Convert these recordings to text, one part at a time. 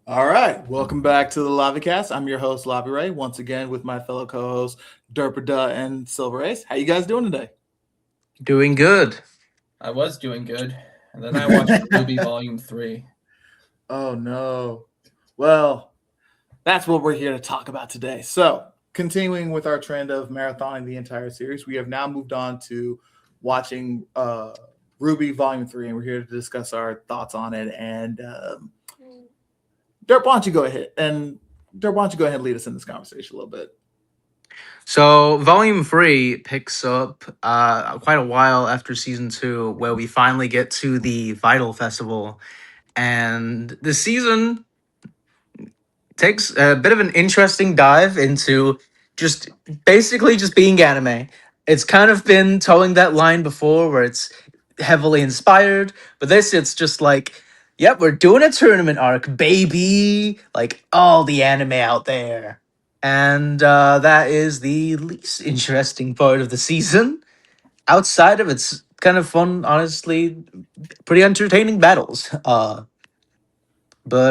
All right, welcome back to the Lavicast. I'm your host, RWBY, once again with my fellow co-hosts, Derpaduh and SilverAce. How you guys doing today? Doing good. I was doing good, and then I watched RWBY Volume 3. Oh, no. Well, that's what we're here to talk about today. So, continuing with our trend of marathoning the entire series, we have now moved on to watching RWBY Volume 3, and we're here to discuss our thoughts on it. And Derp, why don't you go ahead and lead us in this conversation a little bit? So, Volume 3 picks up quite a while after Season 2, where we finally get to the Vital Festival. And the season takes a bit of an interesting dive into just basically just being anime. It's kind of been towing that line before where it's heavily inspired, but this it's just like, yep, we're doing a tournament arc, baby. Like all the anime out there. And that is the least interesting part of the season. Outside of its kind of fun, honestly, pretty entertaining battles. But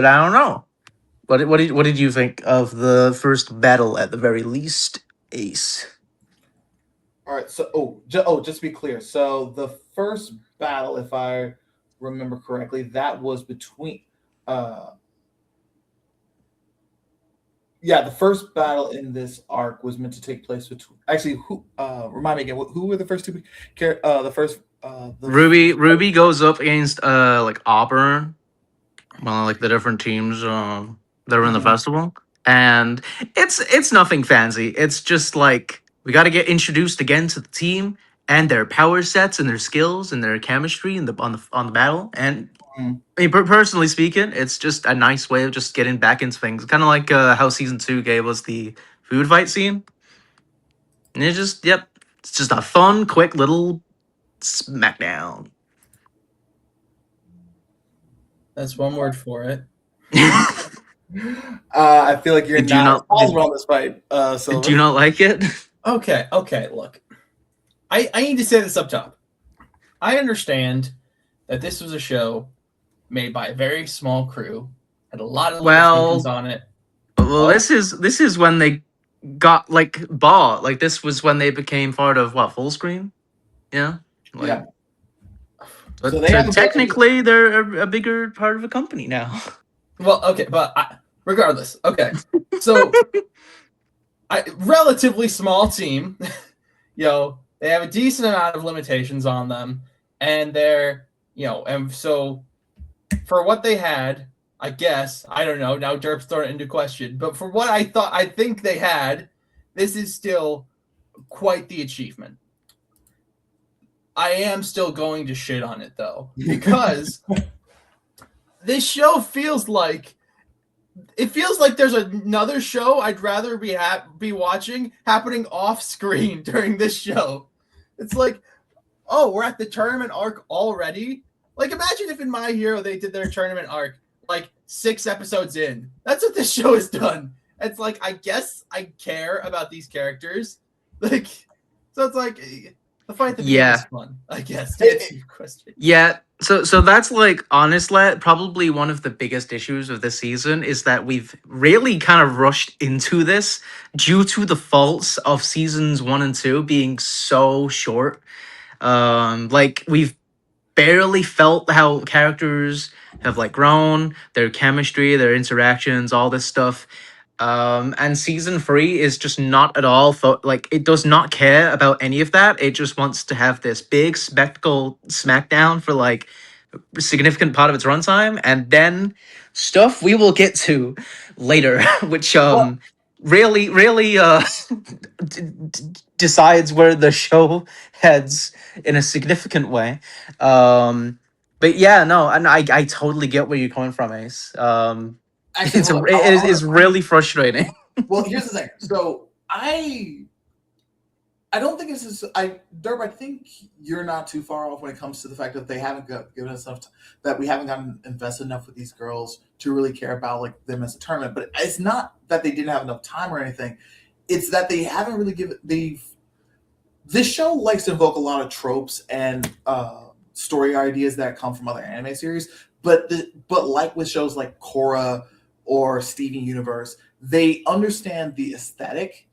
I don't know. What did you think of the first battle at the very least, Ace? All right. So, just to be clear. So the first battle, if I remember correctly, that was between. Yeah, the first battle in this arc was meant to take place between. Actually, who? Remind me again. Who were the first two? The first. Ruby goes up against like Auburn, one of like the different teams that are in the Mhm. festival, and it's nothing fancy. It's just like we got to get introduced again to the team and their power sets and their skills and their chemistry and the battle. And Mhm. I mean, personally speaking, it's just a nice way of just getting back into things. Kind of like how season 2 gave us the food fight scene. And it's just, yep, it's just a fun, quick little smackdown. That's one word for it. I feel like you're do you not not responsible on this fight, do you Silver. not like it? Okay, look. I need to say this up top. I understand that this was a show made by a very small crew, had a lot of limitations Well, on it. well, Oh, this is when they got like bought. Like this was when they became part of what, full screen? Yeah. Like, Yeah. So but they have a budget. technically they're a bigger part of a company now. well, okay, but regardless, okay. So, relatively small team. They have a decent amount of limitations on them, and and so for what they had, I guess, I don't know, now Derp's thrown it into question, but for what I think they had, this is still quite the achievement. I am still going to shit on it though, because this show feels like there's another show I'd rather be watching happening off screen during this show. It's like, oh, we're at the tournament arc already. Like, imagine if in My Hero they did their tournament arc like 6 episodes in. That's what this show has done. It's like, I guess I care about these characters. Like, so it's like the fight at the beginning was Yeah. fun, I guess, to answer your question. Yeah, so that's like honestly probably one of the biggest issues of this season is that we've really kind of rushed into this due to the faults of seasons 1 and 2 being so short. Like we've barely felt how characters have like grown, their chemistry, their interactions, all this stuff. And season 3 is just not at all like it does not care about any of that. It just wants to have this big spectacle smackdown for like a significant part of its runtime, and then stuff we will get to later, which Well, really decides where the show heads in a significant way. But yeah, no, and I totally get where you're coming from, Ace. actually, It's hold a, up. it is really frustrating. Well, here's the thing. So I don't think this is Derb. I think you're not too far off when it comes to the fact that they haven't given us enough that we haven't gotten invested enough with these girls to really care about like them as a tournament. But it's not that they didn't have enough time or anything. It's that they haven't really given they've. This show likes to invoke a lot of tropes and story ideas that come from other anime series, but like with shows like Korra or Steven Universe, they understand the aesthetic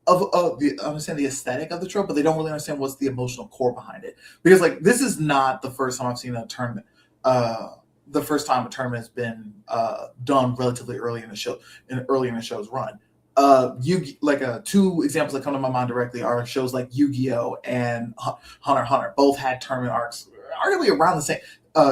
of the trope, but they don't really understand what's the emotional core behind it. Because like this is not the first time I've seen a tournament. The first time a tournament has been done relatively early in the show's run. Two examples that come to my mind directly are shows like Yu-Gi-Oh and Hunter x Hunter. Both had tournament arcs, arguably around the same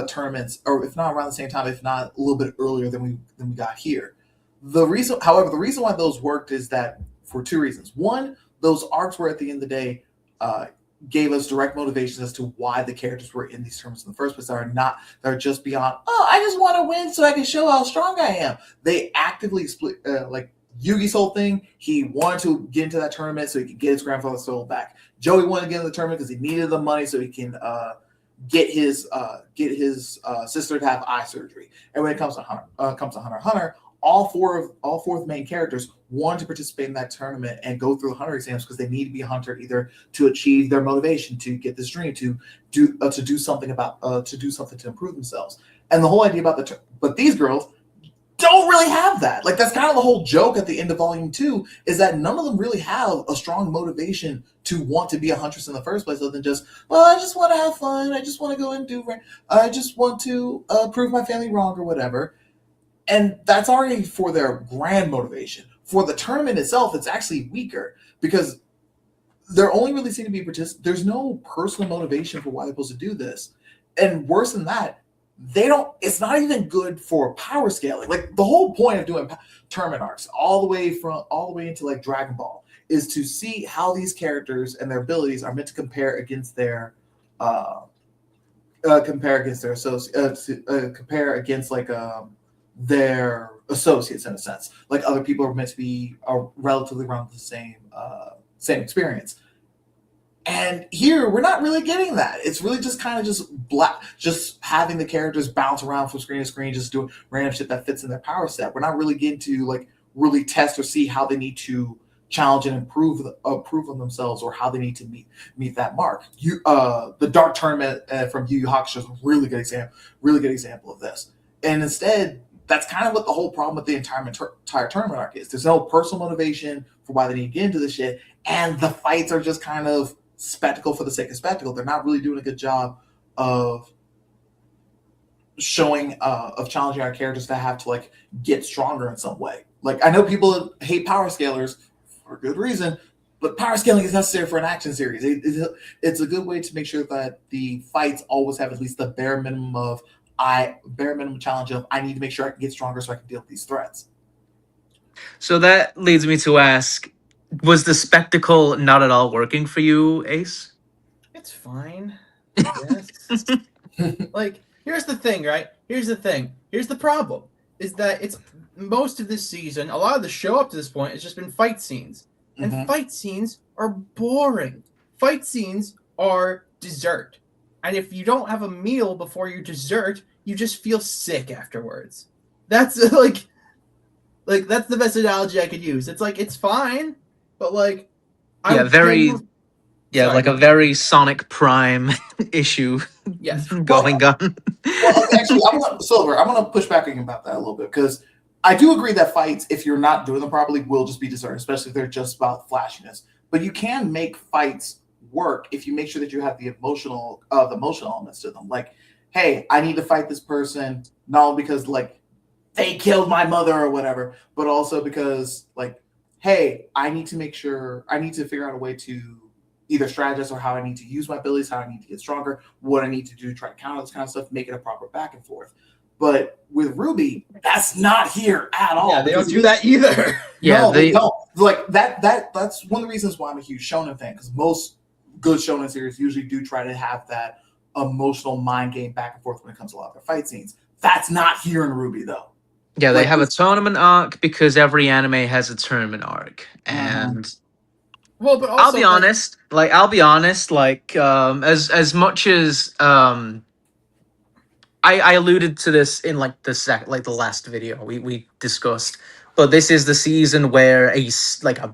tournaments, or if not around the same time, if not a little bit earlier than we got here. The reason why those worked is that for two reasons. One, those arcs were at the end of the day gave us direct motivations as to why the characters were in these tournaments in the first place. That are just beyond, oh, I just want to win so I can show how strong I am. They actively split, like Yugi's whole thing. He wanted to get into that tournament so he could get his grandfather's soul back. Joey wanted to get in the tournament because he needed the money so he can get his sister to have eye surgery. And when it comes to Hunter x Hunter, all four of the main characters want to participate in that tournament and go through the hunter exams because they need to be a hunter either to achieve their motivation to get this dream to do something to improve themselves. And the whole idea about but these girls don't really have that. Like that's kind of the whole joke at the end of Volume 2 is that none of them really have a strong motivation to want to be a huntress in the first place, other than just, well, I just want to have fun. I just want to go and I just want to prove my family wrong or whatever. And that's already for their grand motivation. For the tournament itself, it's actually weaker because there only really seem to be there's no personal motivation for why they're supposed to do this. And worse than that, it's not even good for power scaling. Like the whole point of doing tournament arcs all the way into like Dragon Ball is to see how these characters and their abilities are meant to compare against their their associates in a sense. Like other people are meant to be relatively around the same experience. And here we're not really getting that. It's really just kind of just having the characters bounce around from screen to screen, just doing random shit that fits in their power set. We're not really getting to like really test or see how they need to challenge and improve on themselves, or how they need to meet that mark. The Dark Tournament from Yu Yu Hakusho is a really good example of this. And instead, that's kind of what the whole problem with the entire tournament arc is. There's no personal motivation for why they need to get into this shit, and the fights are just kind of spectacle for the sake of spectacle. They're not really doing a good job of challenging our characters to have to like get stronger in some way. Like I know people hate power scalers for good reason, but power scaling is necessary for an action series. It's a good way to make sure that the fights always have at least the bare minimum challenge of I need to make sure I can get stronger so I can deal with these threats. So that leads me to ask, was the spectacle not at all working for you, Ace? It's fine. Yes. Like, here's the thing, right? Here's the problem. Is that it's most of this season, a lot of the show up to this point has just been fight scenes. And fight scenes are boring. Fight scenes are dessert. And if you don't have a meal before your dessert, you just feel sick afterwards. That's like that's the best analogy I could use. It's like it's fine, but like a very Sonic Prime issue. Yes, going on. Well, actually, I'm gonna push back about that a little bit because I do agree that fights, if you're not doing them properly, will just be dessert, especially if they're just about flashiness. But you can make fights work if you make sure that you have the emotional elements to them. Like, hey, I need to fight this person not only because like they killed my mother or whatever, but also because like, hey, I need to figure out a way to either strategize or how I need to use my abilities, how I need to get stronger, what I need to do to try to counter this kind of stuff, make it a proper back and forth. But with RWBY, that's not here at all. Yeah, they don't do that either. Yeah, no, they don't. Like that's one of the reasons why I'm a huge shonen fan, because most good shonen series usually do try to have that emotional mind game back and forth when it comes to a lot of their fight scenes. That's not here in RWBY though. Yeah, they have a tournament arc because every anime has a tournament arc, and well, but also, I'll be honest. As much as I alluded to this in like the last video we discussed, but this is the season where a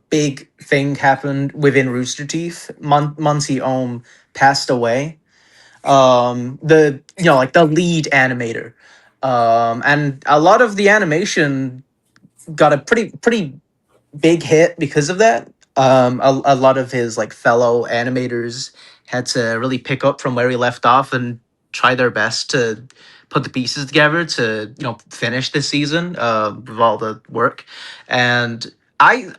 big thing happened within Rooster Teeth. Monty Ohm passed away. The lead animator, and a lot of the animation got a pretty big hit because of that. A lot of his like fellow animators had to really pick up from where he left off and try their best to put the pieces together to finish this season with all the work. And I've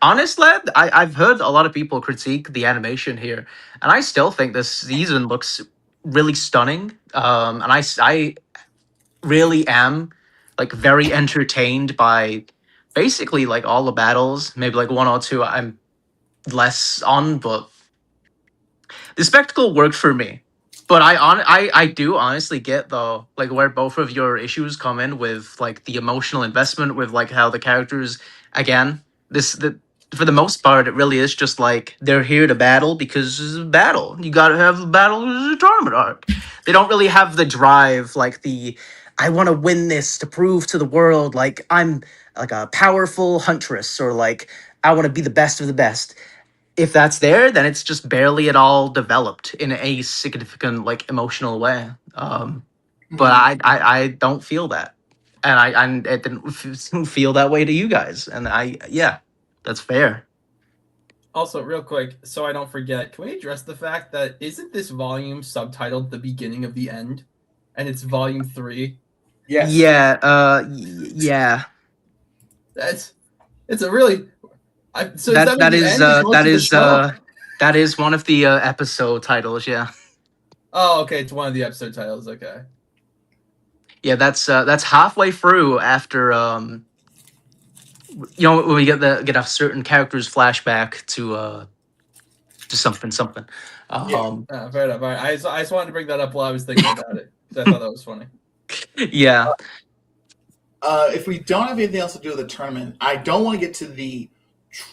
heard a lot of people critique the animation here, and I still think this season looks really stunning. And I really am like very entertained by basically like all the battles. Maybe like one or two I'm less on, but the spectacle worked for me. But I do honestly get though like where both of your issues come in with like the emotional investment with like how the characters again the for the most part it really is just like they're here to battle because it's a battle. You got to have a battle as a tournament arc. They don't really have the drive like the I want to win this to prove to the world like I'm like a powerful huntress or like I want to be the best of the best. If that's there, then it's just barely at all developed in a significant like emotional way. But I don't feel that, and I didn't feel that way to you guys, and yeah, that's fair. Also, real quick, so I don't forget, can we address the fact that isn't this volume subtitled "The Beginning of the End," and it's volume 3? Yes. Yeah. Yeah. It's a really. So That that means the end is most of the show? that is one of the episode titles. Yeah. Oh, okay, it's one of the episode titles. Okay. Yeah, that's halfway through after when we get a certain character's flashback to something. Fair enough. All right. I just wanted to bring that up while I was thinking about it. I thought that was funny. Yeah. If we don't have anything else to do with the tournament, I don't want to get to the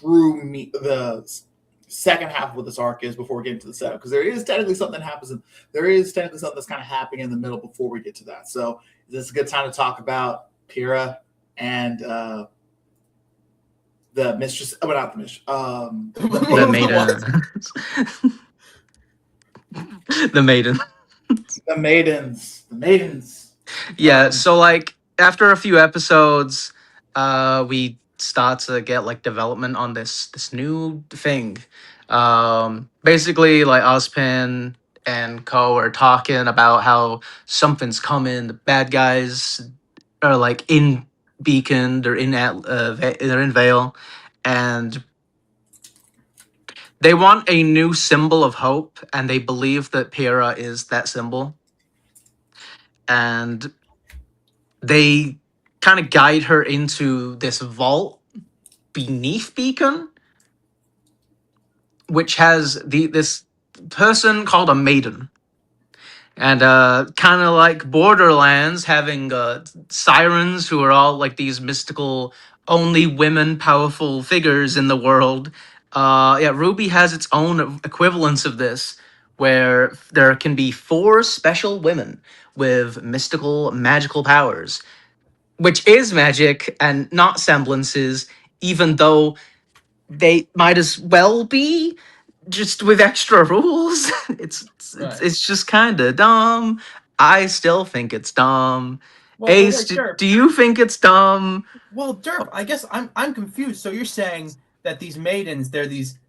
the second half of what this arc is before we get into the setup, because there is technically something that happens, there is technically something that's kind of happening in the middle before we get to that. So this is a good time to talk about Pyrrha and the mistress. Oh, not the mistress. The maiden. The maiden. The maidens. The maidens. Yeah. So like after a few episodes, we start to get like development on this new thing. Basically, like Ozpin and Co are talking about how something's coming. The bad guys are like in Beacon. They're they're in Vale, and they want a new symbol of hope, and they believe that Pyrrha is that symbol. And they kind of guide her into this vault beneath Beacon, which has this person called a maiden. And kind of like Borderlands, having sirens who are all like these mystical, only women powerful figures in the world. Yeah, RWBY has its own equivalence of this, where there can be 4 special women with mystical, magical powers, which is magic and not semblances, even though they might as well be just with extra rules. It's just kind of dumb. I still think it's dumb. Ace, do you think it's dumb? Well, Derp, I guess I'm confused. So you're saying that these maidens, they're these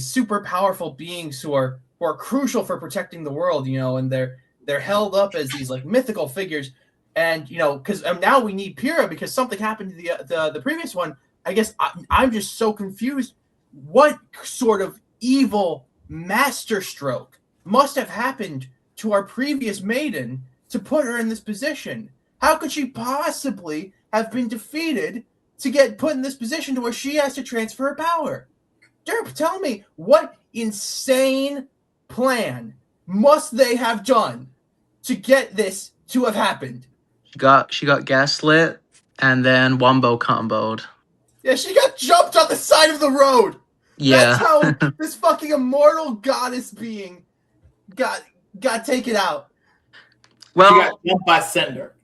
super powerful beings who are crucial for protecting the world, and they're held up as these like mythical figures, and because now we need Pyrrha because something happened to the previous one. I guess I'm just so confused. What sort of evil masterstroke must have happened to our previous maiden to put her in this position? How could she possibly have been defeated to get put in this position to where she has to transfer her power? Derp, tell me, what insane plan must they have done to get this to have happened? She got gaslit and then wombo comboed. Yeah, she got jumped on the side of the road. Yeah. That's how this fucking immortal goddess being got taken out. Well, she got jumped by Cinder.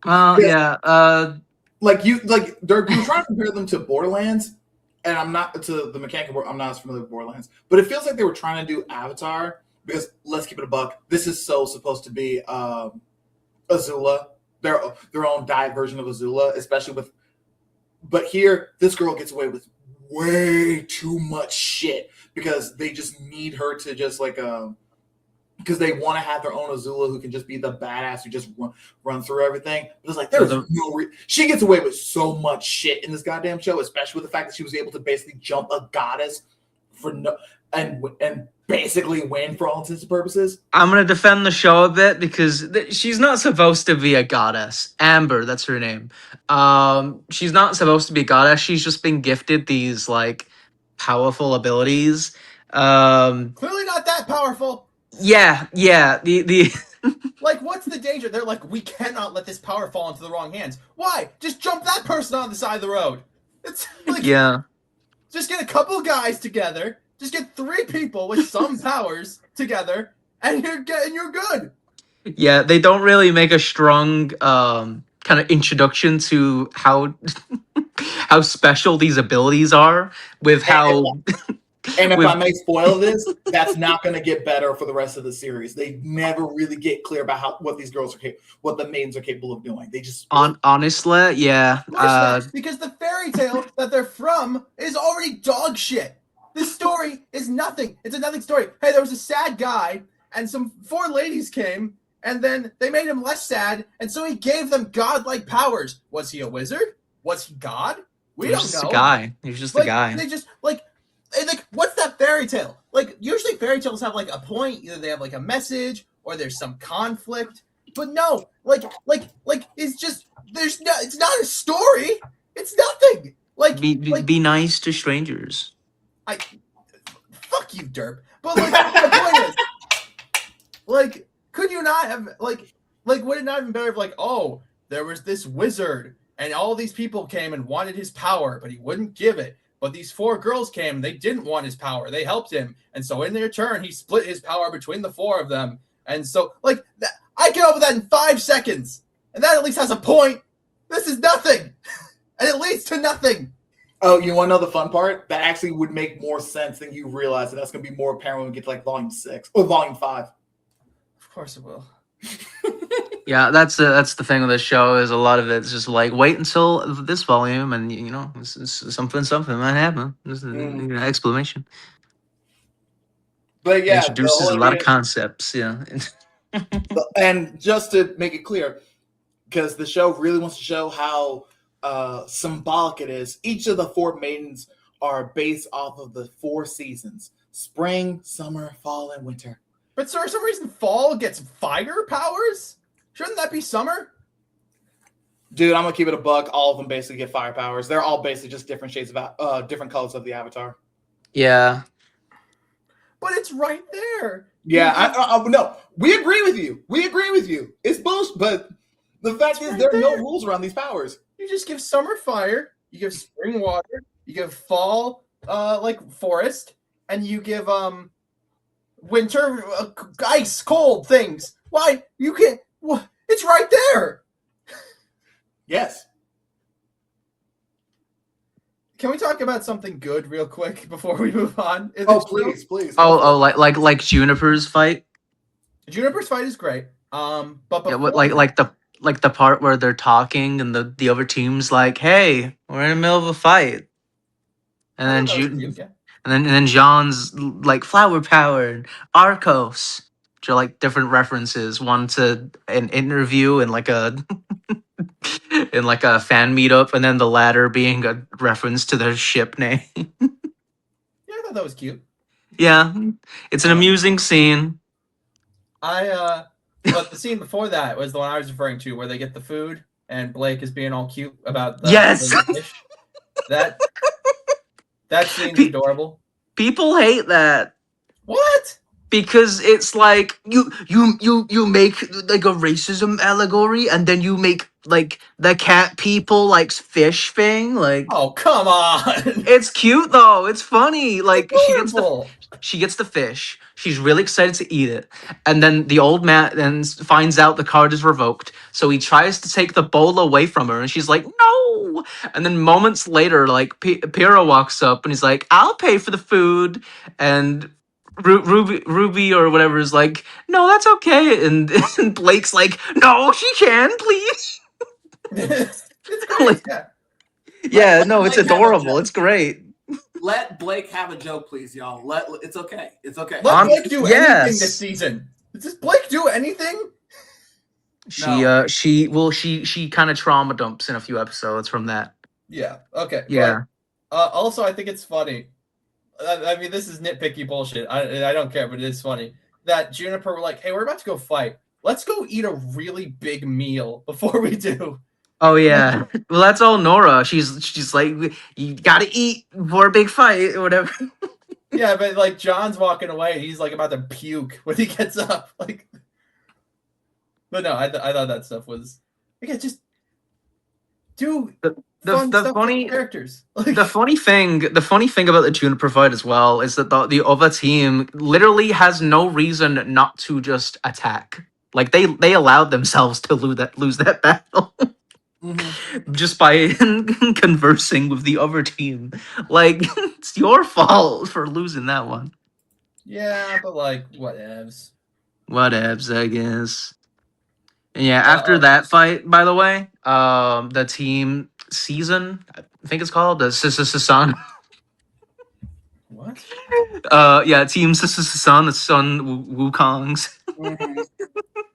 Yeah. Like Dirk, you're trying to compare them to Borderlands, and I'm not to the mechanical. I'm not as familiar with Borderlands, but it feels like they were trying to do Avatar because let's keep it a buck. This is supposed to be Azula, their own diet version of Azula, especially with But here, this girl gets away with way too much shit because they just need her to just like because they want to have their own Azula who can just be the badass who just run through everything. But it's like there's she gets away with so much shit in this goddamn show, especially with the fact that she was able to basically jump a goddess for no and basically win for all intents and purposes. I'm gonna defend the show a bit because she's not supposed to be a goddess. Amber, that's her name. She's not supposed to be a goddess. She's just been gifted these like powerful abilities. Clearly not that powerful. Yeah. The Like, what's the danger? They're like, we cannot let this power fall into the wrong hands. Why? Just jump that person on the side of the road. It's like, yeah. just get a couple guys together. Just get 3 people with some powers together, and you're good. Yeah, they don't really make a strong kind of introduction to how how special these abilities are with how. And if I may spoil this, that's not going to get better for the rest of the series. They never really get clear about what these girls are what the maidens are capable of doing. They just honestly, yeah. Because the fairy tale that they're from is already dog shit. This story is nothing. It's a nothing story. Hey, there was a sad guy, and some 4 ladies came, and then they made him less sad, and so he gave them godlike powers. Was he a wizard? Was he God? We don't know. Just a guy. He's just a guy. They just like what's that fairy tale? Like, usually fairy tales have like a point. Either they have like a message or there's some conflict. But no, like it's just it's not a story. It's nothing. Like be nice to strangers. Fuck you, Derp. But like the point is, like, could you not have like would it not have been better if like, oh, there was this wizard and all these people came and wanted his power, but he wouldn't give it. But these 4 girls came, they didn't want his power. They helped him. And so in their turn, he split his power between the 4 of them. And so, like, I came up with that in 5 seconds. And that at least has a point. This is nothing. And it leads to nothing. Oh, you want to know the fun part? That actually would make more sense than you realize. And that's going to be more apparent when we get to, like, Volume 6 or Volume 5. Of course it will. Yeah, that's the thing with this show is a lot of it's just like wait until this volume and you know something might happen. This is exclamation. But yeah, introduces a lot of concepts. Yeah, and just to make it clear, because the show really wants to show how symbolic it is. Each of the 4 maidens are based off of the 4 seasons: spring, summer, fall, and winter. But for some reason, fall gets fire powers? Shouldn't that be summer? Dude, I'm going to keep it a buck. All of them basically get fire powers. They're all basically just different shades of different colors of the avatar. Yeah. But it's right there. Yeah, no, we agree with you. It's bullshit, but the fact is there are no rules around these powers. You just give summer fire, you give spring water, you give fall like forest, and you give winter ice cold things. Why you can't? It's right there. Yes. Can we talk about something good real quick before we move on? Please. Like Juniper's fight. Juniper's fight is great. But yeah, like the part where they're talking and the other team's like, "Hey, we're in the middle of a fight," and then Jaune's like flower power and Arcos, which are like different references. One to an interview and like a in like a fan meetup, and then the latter being a reference to their ship name. Yeah, I thought that was cute. Yeah, it's an amusing scene. But the scene before that was the one I was referring to, where they get the food and Blake is being all cute about the fish. That scene's adorable. People hate that. What? Because it's like you make like a racism allegory, and then you make like the cat people like fish thing. Like, oh, come on! It's cute though. It's funny. Like adorable. she gets the fish. She's really excited to eat it, and then the old man then finds out the card is revoked. So he tries to take the bowl away from her, and she's like, "No!" And then moments later, like Pyrrha walks up, and he's like, "I'll pay for the food," and Ruby or whatever is like, "No, that's okay," and Blake's like, "No, she can, please." It's great. Yeah, let no, it's Blake have a adorable. joke. It's great. Let Blake have a joke, please, y'all. It's okay. It's okay. Let Blake do anything this Yes. season. Does Blake do anything? She kind of trauma dumps in a few episodes from that. Yeah. Okay. Yeah. But also, I think it's funny. I mean, this is nitpicky bullshit. I don't care, but it is funny that Juniper were like, "Hey, we're about to go fight. Let's go eat a really big meal before we do." Oh yeah. Well, that's all Nora. She's like, you gotta eat for a big fight or whatever. Yeah, but like John's walking away, he's like about to puke when he gets up. Like, but no, I thought that stuff was again just do fun The stuff funny with characters. Like, the funny thing about the Juniper fight as well is that the other team literally has no reason not to just attack. Like they allowed themselves to lose that battle. Just by conversing with the other team. Like, it's your fault for losing that one. yeah, but like whatevs. Whatevs, I guess. And yeah, after Oh, that fight, by the way, the team season, I think it's called the Sun. what? Yeah, team Sun, the Sun Wukong's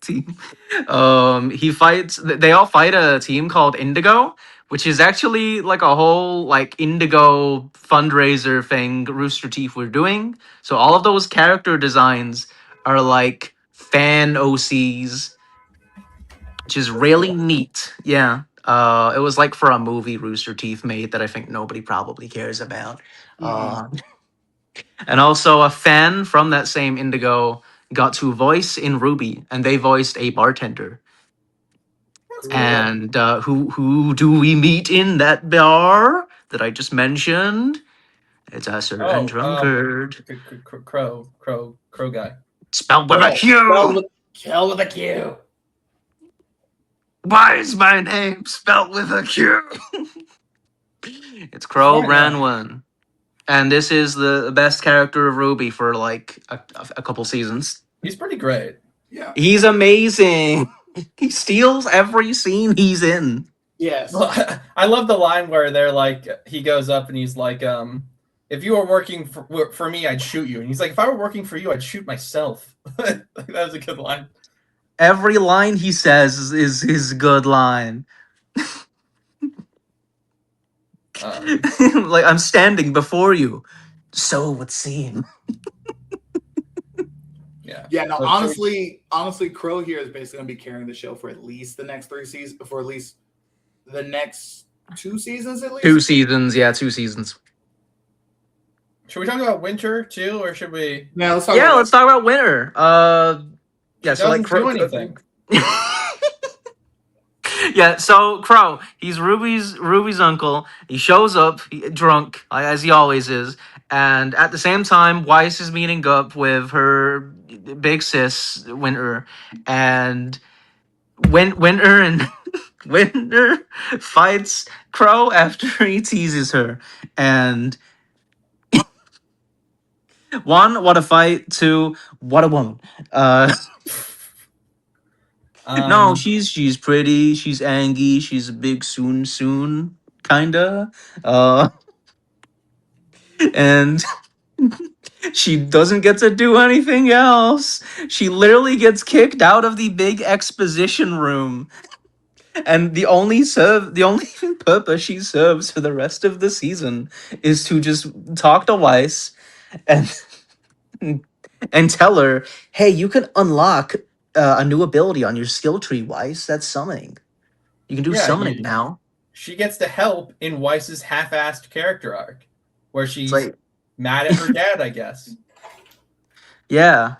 team. They all fight a team called Indigo, which is actually like a whole like Indigo fundraiser thing Rooster Teeth were doing. So all of those character designs are like fan OCs, which is really neat. Yeah. It was like for a movie Rooster Teeth made that I think nobody probably cares about. And also a fan from that same Indigo got to voice in RWBY, and they voiced a bartender. Cool. And who do we meet in that bar that I just mentioned? It's a certain drunkard. Qrow guy. Spelled with a Q. Spelled with a Q. Why is my name spelled with a Q? It's Qrow Right Ran now. One. And this is the best character of RWBY for like a couple seasons. He's pretty great. Yeah. He's amazing. He steals every scene he's in. Yes. Well, I love the line where they're like, he goes up and he's like, if you were working for me, I'd shoot you. And he's like, if I were working for you, I'd shoot myself. That was a good line. Every line he says is his good line. Like, I'm standing before you. So it would seem. Yeah. Yeah, no, So- honestly, Qrow here is basically going to be carrying the show for at least the next 3 seasons, for at least the next 2 seasons, at least. 2 seasons, yeah, 2 seasons. Should we talk about Winter too, or should we? Yeah, let's talk Yeah, about let's talk about Winter. Yeah, so like Doesn't do anything. Yeah, so Qrow, he's Ruby's uncle. He shows up drunk, as he always is, and at the same time, Weiss is meeting up with her big sis Winter, and Winter fights Qrow after he teases her, and one, what a fight. Two, what a woman. No, she's pretty. She's Angie. She's a big soon, kinda. And she doesn't get to do anything else. She literally gets kicked out of the big exposition room. And the only purpose she serves for the rest of the season is to just talk to Weiss and and tell her, "Hey, you can unlock a new ability on your skill tree, Weiss. That's summoning. You can do summoning now." She gets to help in Weiss's half-assed character arc, where she's like- mad at her dad, I guess. Yeah,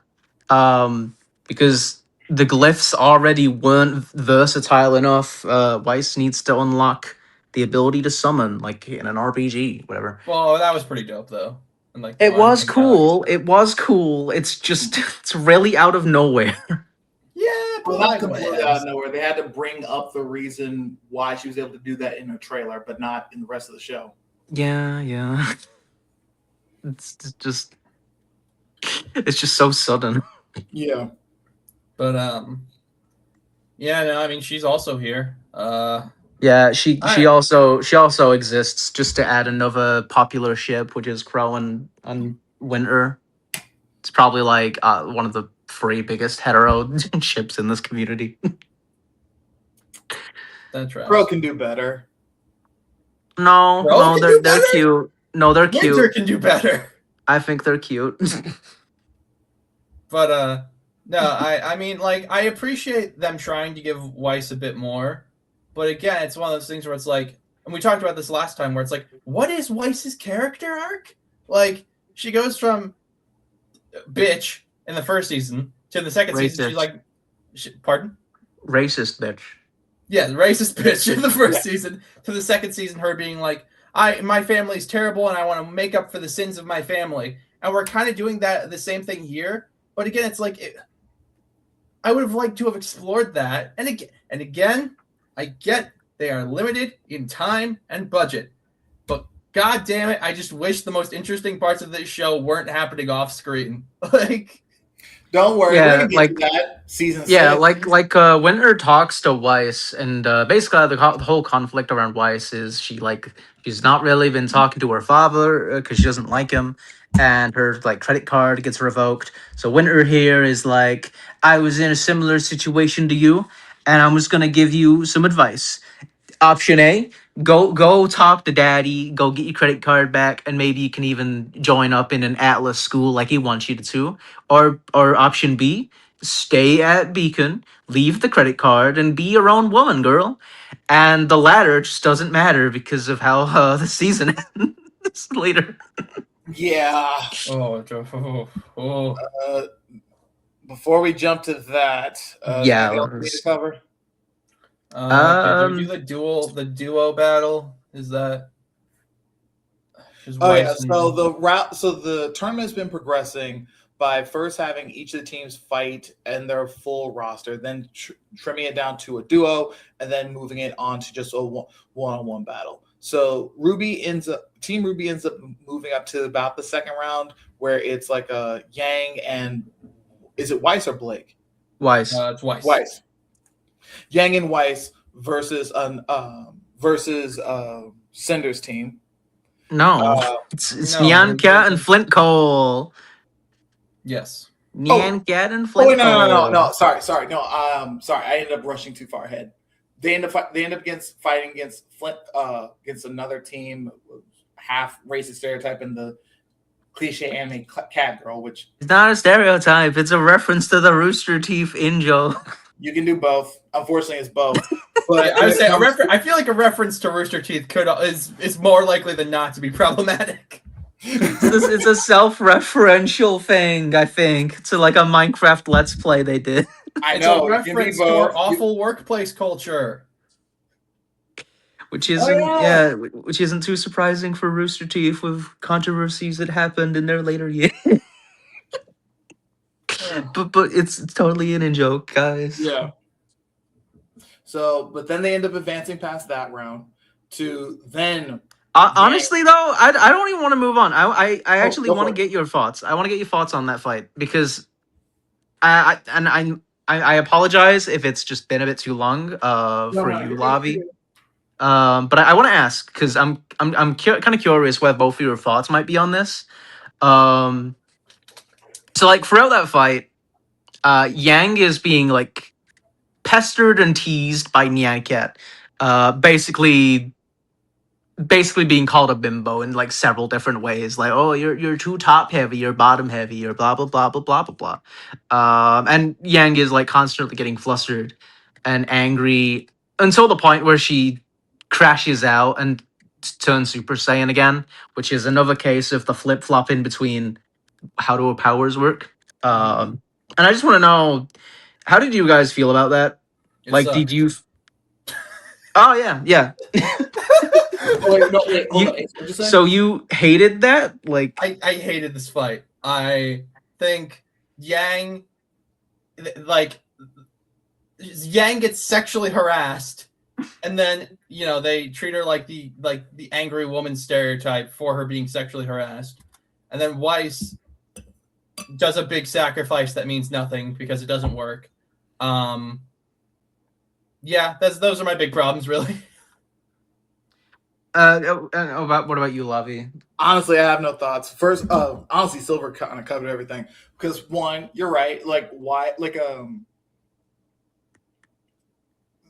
because the glyphs already weren't versatile enough. Weiss needs to unlock the ability to summon, like in an RPG, whatever. Well, that was pretty dope, though. And like, It was cool. It was cool. It's just it's really out of nowhere. Yeah, Well, but not like, completely out of nowhere. They had to bring up the reason why she was able to do that in her trailer, but not in the rest of the show. Yeah. It's just so sudden. Yeah. But yeah, no, I mean she's also here. Yeah, she Alright. also exists just to add another popular ship, which is Qrow and Winter. It's probably like one of the 3 biggest hetero ships in this community. That Crow tracks. can do better. No, Qrow no, can do they're better? cute. No, they're Winter cute. can do better. I think they're cute. But no, I mean, like, I appreciate them trying to give Weiss a bit more, but again, it's one of those things where it's like, and we talked about this last time, where it's like, what is Weiss's character arc? Like, she goes from bitch in the first season to the second season, she's Racist. like, pardon? Racist bitch. Yeah, the racist bitch in the first season to the second season, her being like, my family's terrible and I want to make up for the sins of my family. And we're kind of doing the same thing here. But again, it's like I would have liked to have explored that. And again, I get they are limited in time and budget. But god damn it, I just wish the most interesting parts of this show weren't happening off screen. Like, Don't worry, Yeah, we're gonna get like- to that season. Yeah, 6. like Winter talks to Weiss, and basically the whole conflict around Weiss is she's not really been talking to her father because she doesn't like him, and her like credit card gets revoked. So Winter here is like, I was in a similar situation to you, and I'm just gonna give you some advice. Option A, go talk to daddy, go get your credit card back, and maybe you can even join up in an Atlas school like he wants you to. Or option B, stay at Beacon, leave the credit card, and be your own woman, girl. And the latter just doesn't matter because of how the season ends later. Yeah. oh. Before we jump to that, Yeah, anything else we need to cover? Okay, do we do the duo battle? Is that? Oh yeah. So the tournament has been progressing by first having each of the teams fight and their full roster, then trimming it down to a duo, and then moving it on to just a one-on-one battle. So Team RWBY ends up moving up to about the second round, where it's like a Yang and is it Weiss or Blake? Weiss. It's Weiss. Weiss. Yang and Weiss versus Cinder's team. No, it's no, Nyanka and Flint Cole. Yes. Nyanka and Flint Oh wait, Cole. no. Sorry. No, sorry. I ended up rushing too far ahead. They end up fighting against Flint, against another team, half racist stereotype in the cliche anime cat girl, which It's not a stereotype. It's a reference to the Rooster Teeth in-joke. you can do both. Unfortunately, it's both. But I would say I feel like a reference to Rooster Teeth is more likely than not to be problematic. It's a self-referential thing, I think, to like a Minecraft Let's Play they did. I It's know a reference to our awful workplace culture. Which isn't which isn't too surprising for Rooster Teeth with controversies that happened in their later years. But it's totally an in-joke, guys. Yeah. So, but then they end up advancing past that round to then. Honestly, though, I don't even want to move on. I actually go want for to it. get your thoughts. I want to get your thoughts on that fight because I apologize if it's just been a bit too long for you, Lavi. But I want to ask because I'm kind of curious where both of your thoughts might be on this. So like throughout that fight, Yang is being like pestered and teased by Nyankat, basically being called a bimbo in like several different ways, like, oh, you're too top heavy, you're bottom heavy, you're blah blah blah blah blah blah blah. And Yang is like constantly getting flustered and angry until the point where she crashes out and turns Super Saiyan again, which is another case of the flip flop in between how do her powers work. And I just want to know, how did you guys feel about that? Did you? Oh yeah. Wait, hold on. So you hated that? Like I hated this fight. I think Yang gets sexually harassed, and then they treat her like the angry woman stereotype for her being sexually harassed, and then Weiss does a big sacrifice that means nothing because it doesn't work. Yeah, those are my big problems, really. What about you, Lavi? Honestly, I have no thoughts. First, honestly, Silver kind of covered everything because one, you're right. Like why,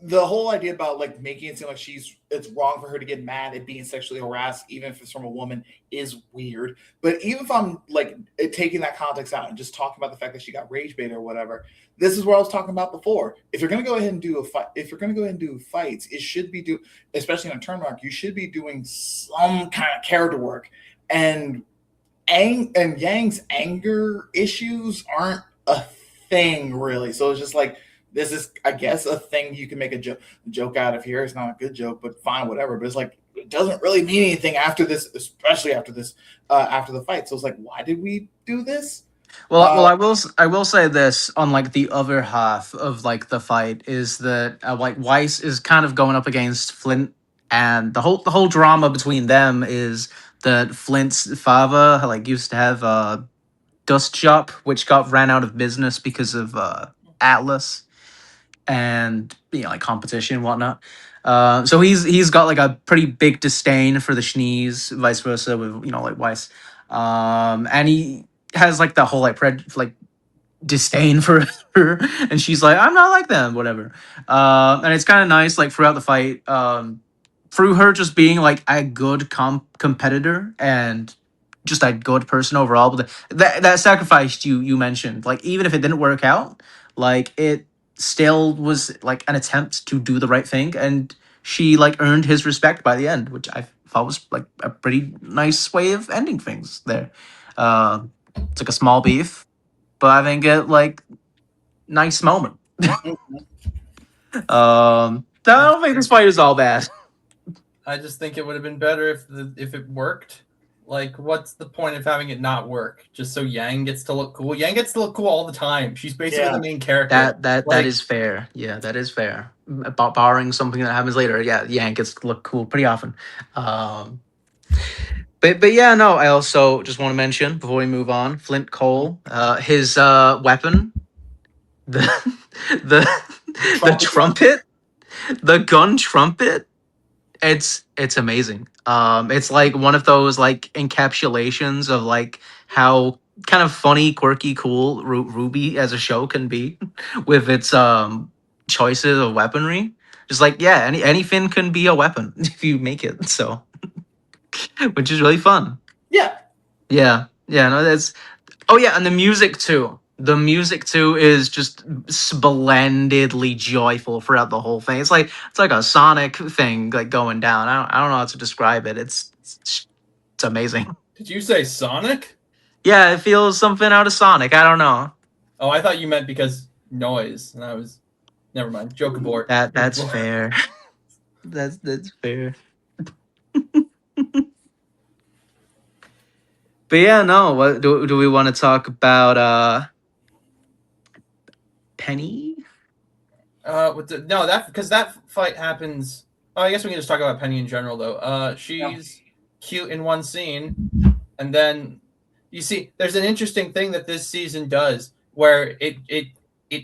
the whole idea about like making it seem like it's wrong for her to get mad at being sexually harassed, even if it's from a woman, is weird. But even if I'm like taking that context out and just talking about the fact that she got rage bait or whatever, this is what I was talking about before. If you're going to go ahead and do a fight, if you're going to go ahead and do fights, it should be especially in a turn arc, you should be doing some kind of character work. And Yang's anger issues aren't a thing really. So it's just like this is, I guess, a thing you can make a joke out of here. It's not a good joke, but fine, whatever. But it's like it doesn't really mean anything after this, especially after this, after the fight. So it's like, why did we do this? Well, I will say this on like the other half of like the fight is that like Weiss is kind of going up against Flint, and the whole drama between them is that Flint's father like used to have a dust shop which got ran out of business because of Atlas and like competition and whatnot. So he's got like a pretty big disdain for the Schnees, vice versa with like Weiss, and he has like the whole like disdain for her, and she's like, I'm not like them, whatever. And it's kind of nice like throughout the fight, through her just being like a good competitor and just a good person overall. But that sacrifice you mentioned, like even if it didn't work out, like it still was like an attempt to do the right thing, and she like earned his respect by the end, which I thought was like a pretty nice way of ending things there. It's like a small beef, but I think it like nice moment. I don't think this fight is all bad. I just think it would have been better if it worked. Like, what's the point of having it not work? Just so Yang gets to look cool. Yang gets to look cool all the time. She's basically the main character. That is fair. Yeah, that is fair. Barring something that happens later, yeah, Yang gets to look cool pretty often. But yeah, no. I also just want to mention before we move on, Flint Cole, his weapon, the the the trumpet, the gun trumpet. It's amazing. It's like one of those like encapsulations of like how kind of funny, quirky, cool RWBY as a show can be with its choices of weaponry. Just like yeah, anything can be a weapon if you make it. So, which is really fun. Yeah. Yeah. No, that's. Oh yeah, and the music too. The music too is just splendidly joyful throughout the whole thing. It's like a Sonic thing like going down. I don't know how to describe it. It's amazing. Did you say Sonic? Yeah, it feels something out of Sonic. I don't know. Oh, I thought you meant because noise, and I was never mind. Joke abort. That's fair. That's fair. But yeah, no. What do we want to talk about? Penny? Because that fight happens. Oh, I guess we can just talk about Penny in general, though. She's cute in one scene, and then you see there's an interesting thing that this season does where it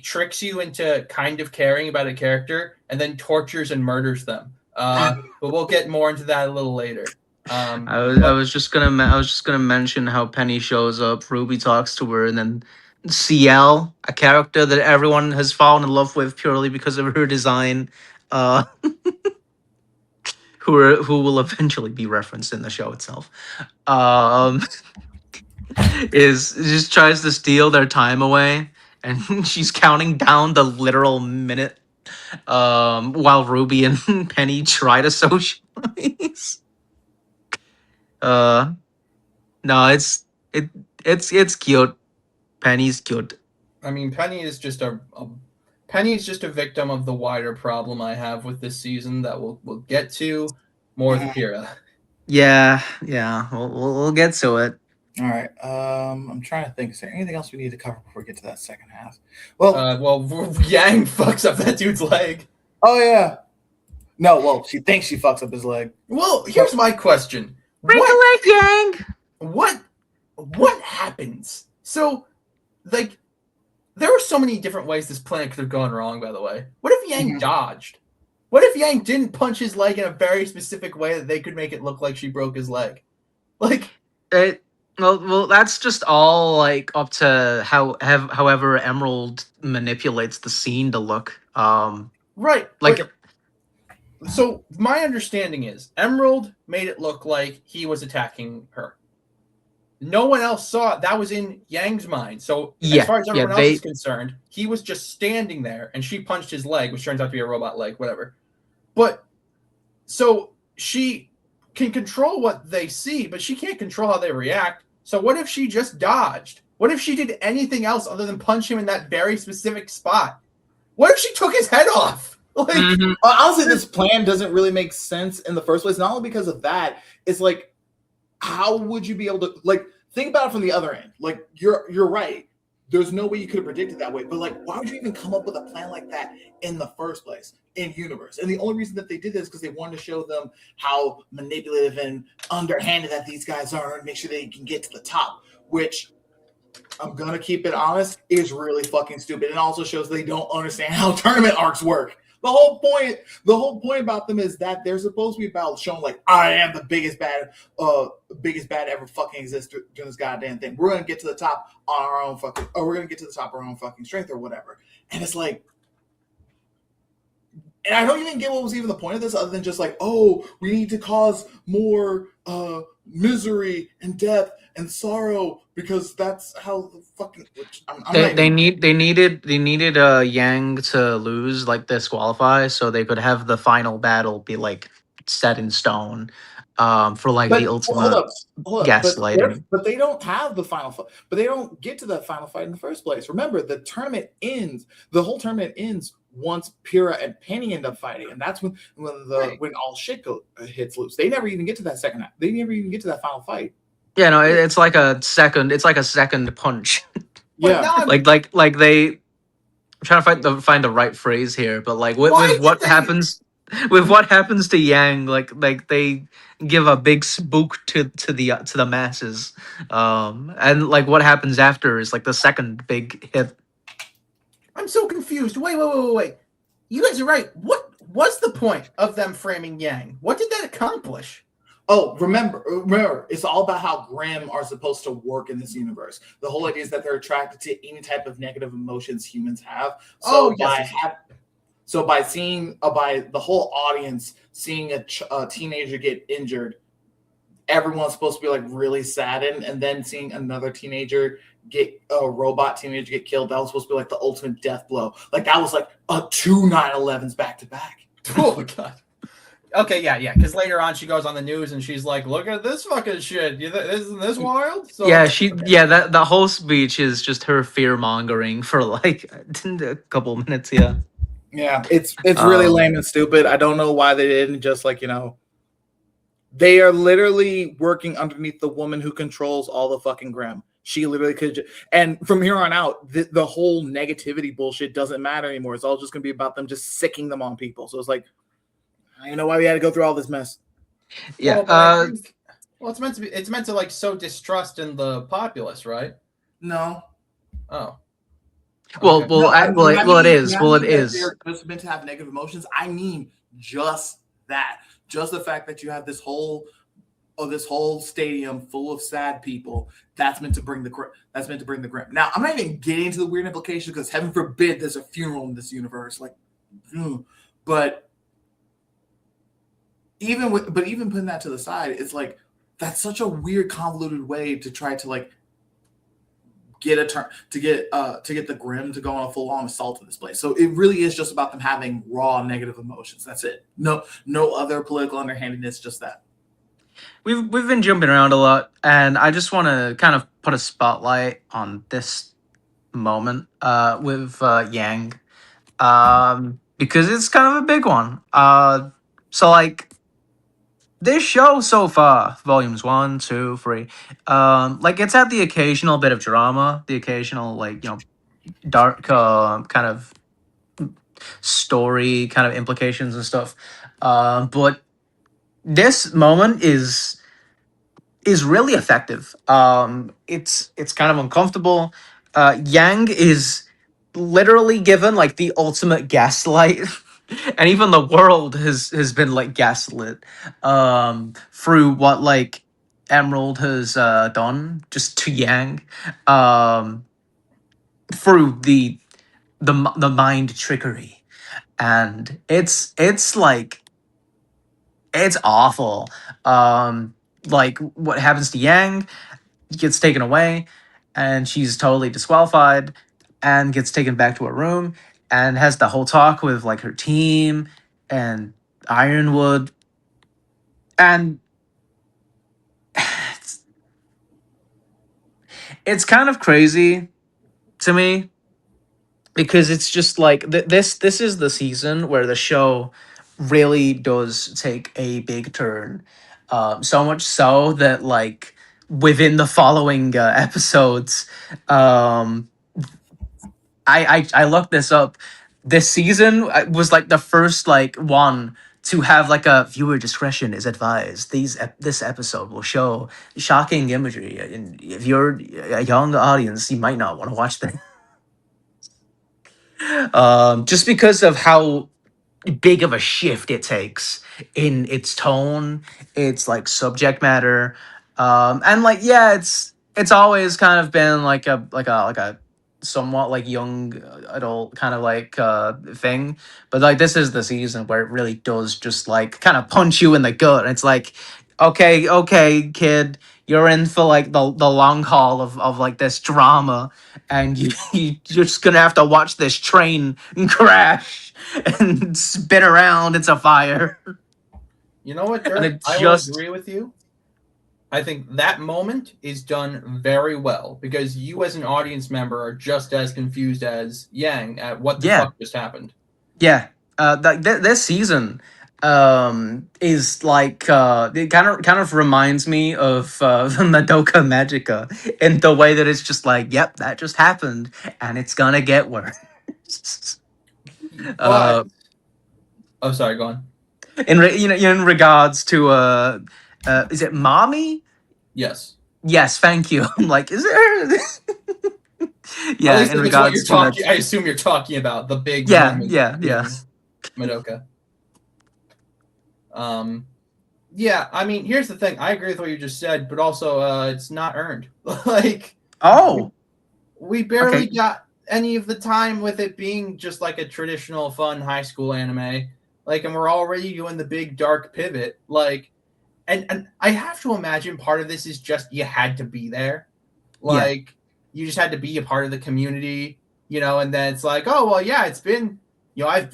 tricks you into kind of caring about a character and then tortures and murders them. But we'll get more into that a little later. I was just gonna mention how Penny shows up. RWBY talks to her, and then CL, a character that everyone has fallen in love with purely because of her design, who will eventually be referenced in the show itself, is just tries to steal their time away, and she's counting down the literal minute, while RWBY and Penny try to socialize. No, it's cute. Penny's cute. I mean, Penny is just a victim of the wider problem I have with this season that we'll get to more with Pyrrha. Yeah. We'll get to it. All right. I'm trying to think. Is there anything else we need to cover before we get to that second half? Well, Yang fucks up that dude's leg. Oh yeah. No, well, she thinks she fucks up his leg. Well, here's my question. Break a leg, Yang. What happens? So, like, there were so many different ways this plan could have gone wrong, by the way. What if Yang dodged? What if Yang didn't punch his leg in a very specific way that they could make it look like she broke his leg? Like, Well, that's just all like up to however Emerald manipulates the scene to look. right. Like So my understanding is Emerald made it look like he was attacking her. No one else saw it. That was in Yang's mind. So as far as everyone else is concerned, he was just standing there and she punched his leg, which turns out to be a robot leg, whatever. But so she can control what they see, but she can't control how they react. So what if she just dodged? What if she did anything else other than punch him in that very specific spot? What if she took his head off? Like, honestly, this plan doesn't really make sense in the first place. Not only because of that, it's like, how would you be able to, like, think about it from the other end? Like, you're right. There's no way you could have predicted that way. But like, why would you even come up with a plan like that in the first place in universe? And the only reason that they did this is because they wanted to show them how manipulative and underhanded that these guys are and make sure they can get to the top, which I'm gonna keep it honest, is really fucking stupid. And also shows they don't understand how tournament arcs work. The whole point about them is that they're supposed to be about showing like, I am the biggest bad ever fucking exist doing this goddamn thing. We're gonna get to the top on our own fucking, or we're gonna get to the top of our own fucking strength or whatever. And it's like, and I don't even get what was even the point of this other than just like, oh, we need to cause more misery and death and sorrow because that's how the fucking. they needed Yang to lose, like disqualify, so they could have the final battle be like set in stone, for like the ultimate gaslighting. But they don't have the final fight. But they don't get to that final fight in the first place. Remember, the tournament ends. The whole tournament ends once Pyrrha and Penny end up fighting, and that's when all shit hits loose. They never even get to that second. They never even get to that final fight. Yeah, no, it's like a second. It's like a second punch. Yeah, like they. I'm trying to find the right phrase here, but like with what happens to Yang, like they give a big spook to the masses, and like what happens after is like the second big hit. I'm so confused. Wait. You guys are right. What was the point of them framing Yang? What did that accomplish? Oh, remember, it's all about how Grimm are supposed to work in this universe. The whole idea is that they're attracted to any type of negative emotions humans have. So by the whole audience seeing a teenager get injured, everyone's supposed to be like really saddened, and then seeing another robot teenager get killed, that was supposed to be like the ultimate death blow. Like that was like a 2 9/11s back to back. Oh my god. Okay, yeah, because later on she goes on the news and she's like, "Look at this fucking shit! Isn't this wild?" So, the whole speech is just her fear mongering for like a couple minutes. Yeah, it's really lame and stupid. I don't know why they didn't just like they are literally working underneath the woman who controls all the fucking Grimm. She literally could, and from here on out, the whole negativity bullshit doesn't matter anymore. It's all just gonna be about them just sicking them on people. So it's like, I don't know why we had to go through all this mess. Yeah. Well, it's meant to like sow distrust in the populace, right? No. Oh. Well, it is. They're just meant to have negative emotions. I mean, just that. Just the fact that you have this whole stadium full of sad people. That's meant to bring the Grimm. Now, I'm not even getting into the weird implications because heaven forbid there's a funeral in this universe. Like, but. Even putting that to the side, it's like that's such a weird, convoluted way to try to like get the Grimm to go on a full-on assault in this place. So it really is just about them having raw negative emotions. That's it. No other political underhandedness. Just that. We've been jumping around a lot, and I just want to kind of put a spotlight on this moment with Yang, because it's kind of a big one. So like. This show so far, volumes 1, 2, 3, like it's had the occasional bit of drama, the occasional like dark kind of story kind of implications and stuff, but this moment is really effective. It's kind of uncomfortable. Yang is literally given like the ultimate gaslight And even the world has been like gaslit through what like Emerald has done just to Yang, um through the mind trickery, and it's like it's awful. um like what happens to Yang gets taken away, and she's totally disqualified and gets taken back to her room and has the whole talk with like her team and Ironwood. And it's, it's kind of crazy to me because it's just like this is the season where the show really does take a big turn, so much so that like within the following episodes, um I looked this up. This season was like the first like one to have like a viewer discretion is advised. This episode will show shocking imagery, and if you're a young audience, you might not want to watch that. Just because of how big of a shift it takes in its tone, its like subject matter, and like yeah, it's always kind of been like a somewhat like young adult kind of like thing, but like this is the season where it really does just like kind of punch you in the gut. And it's like, okay, kid, you're in for like the long haul of like this drama, and you're just gonna have to watch this train crash and spin around into fire. You know what, And Dirk? it I will just agree with you. I think that moment is done very well because you, as an audience member, are just as confused as Yang at what the yeah, fuck just happened. yeah. This season is like it kind of reminds me of Madoka Magica in the way that it's just like, yep, that just happened and it's gonna get worse. But uh oh, sorry, go on. in regards to is it mommy? Yes, Yes, thank you. I'm like, is there at yeah, least in if it's what you're regards to that. talking. I assume you're talking about the big Yeah, moment yeah. being Madoka. Um, yeah, I mean, here's the thing. I agree with what you just said, but also it's not earned. Like Oh, we barely okay. got any of the time with it being just like a traditional fun high school anime. Like, and we're already doing the big dark pivot. Like, and I have to imagine part of this is just you had to be there. Yeah. Like, you just had to be a part of the community, and then it's like, oh well, yeah, it's been,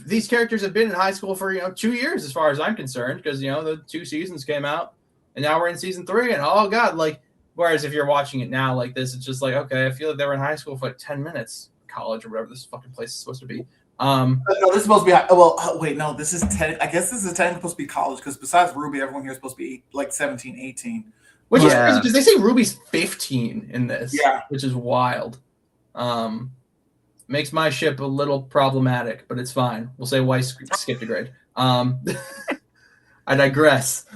these characters have been in high school for 2 years as far as I'm concerned, because the 2 seasons came out, and now we're in season 3, and oh god, like, whereas if you're watching it now like this, it's just like, okay, I feel like they were in high school for like 10 minutes, college or whatever this fucking place is supposed to be. No, this is supposed to be. Well, wait, no, this is I guess this is technically supposed to be college because besides RWBY, everyone here is supposed to be like 17, 18. Which is crazy Yeah. because they say RWBY's 15 in this. Yeah. Which is wild. Makes my ship a little problematic, but it's fine. We'll say Weiss skipped a grade. I digress.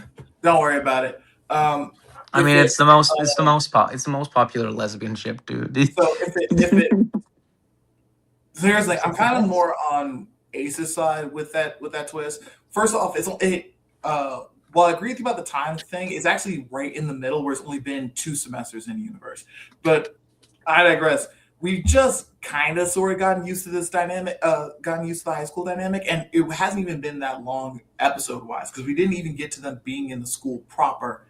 Don't worry about it. I mean, it's the most popular lesbian ship, dude. So if it so here's the thing, I'm kind of more on Ace's side with that twist. First off, while I agree with you about the time thing, it's actually right in the middle where it's only been 2 semesters in the universe. But I digress. We've just kind of sort of gotten used to this dynamic, gotten used to the high school dynamic, and it hasn't even been that long episode-wise because we didn't even get to them being in the school proper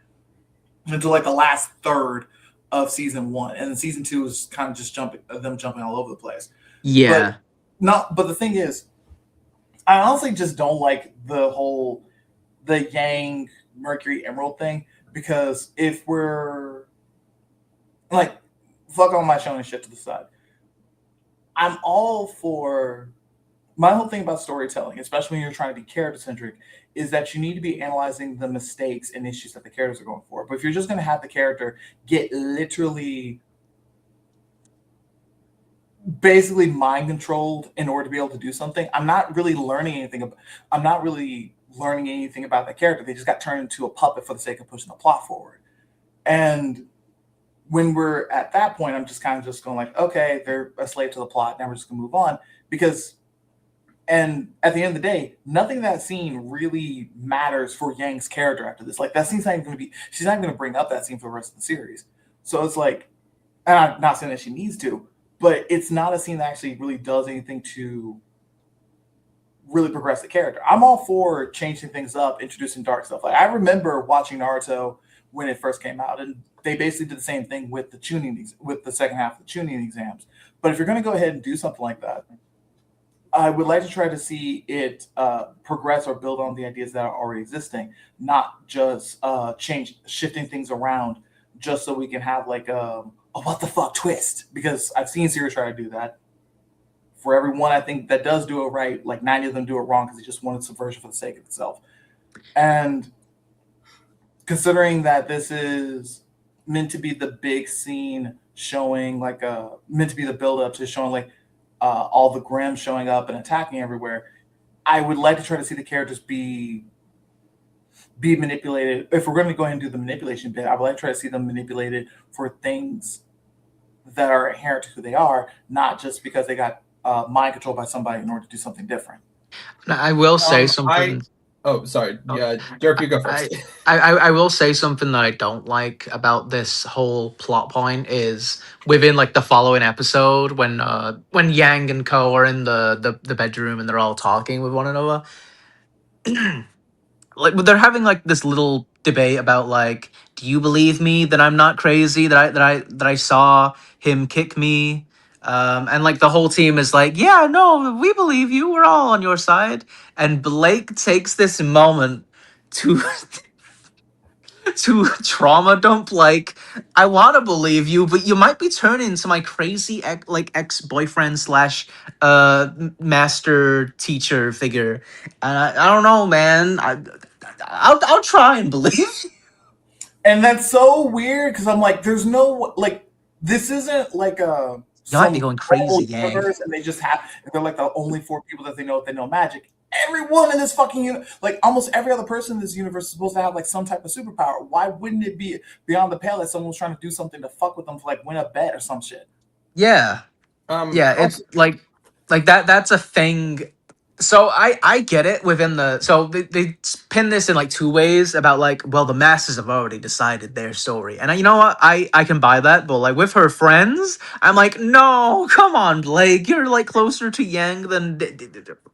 until like the last third of season 1, and then season 2 is kind of just jumping all over the place. Yeah. But the thing is, I honestly just don't like the Yang Mercury Emerald thing, because if we're like, fuck all my shonen shit to the side, I'm all for, my whole thing about storytelling, especially when you're trying to be character centric, is that you need to be analyzing the mistakes and issues that the characters are going for. But if you're just going to have the character get literally basically mind controlled in order to be able to do something, I'm not really learning anything about that character. They just got turned into a puppet for the sake of pushing the plot forward. And when we're at that point, I'm just kind of just going like, okay, they're a slave to the plot. Now we're just gonna move on, because And at the end of the day, nothing in that scene really matters for Yang's character after this. Like that scene's not even going to be. She's not going to bring up that scene for the rest of the series. So it's like, and I'm not saying that she needs to, but it's not a scene that actually really does anything to really progress the character. I'm all for changing things up, introducing dark stuff. Like I remember watching Naruto when it first came out, and they basically did the same thing with the tuning, with the second half of the tuning exams. But if you're going to go ahead and do something like that, I would like to try to see it progress or build on the ideas that are already existing, not just shifting things around just so we can have like a what the fuck twist. Because I've seen series try to do that. For everyone, I think that does do it right. Like 90 of them do it wrong because they just wanted subversion for the sake of itself. And considering that this is meant to be the big scene showing like meant to be the build up to showing like all the Grimm showing up and attacking everywhere, I would like to try to see the characters be manipulated. If we're going to go ahead and do the manipulation bit, I would like to try to see them manipulated for things that are inherent to who they are, not just because they got mind controlled by somebody in order to do something different. I will say something. Oh, sorry. Yeah, Derp, you go first. I will say something that I don't like about this whole plot point is within like the following episode when Yang and Ko are in the bedroom and they're all talking with one another. Like they're having like this little debate about like, do you believe me that I'm not crazy, that I saw him kick me? And like the whole team is like, yeah, no, we believe you. We're all on your side. And Blake takes this moment to to trauma dump. Like, I want to believe you, but you might be turning to my crazy ex-boyfriend slash master teacher figure. And I don't know, man. I'll try and believe. And that's so weird because I'm like, there's no like, this isn't like a You might be going crazy, Yang. And they just have, they're like the only 4 people that they know magic. Everyone in this fucking like almost every other person in this universe is supposed to have like some type of superpower. Why wouldn't it be beyond the pale that someone was trying to do something to fuck with them to like win a bet or some shit? Yeah. Yeah, it's like that. That's a thing. So I get it within the, so they pin this in like 2 ways about like, well, the masses have already decided their story, and you know what, I can buy that. But like with her friends, I'm like, no, come on, Blake, you're like closer to Yang than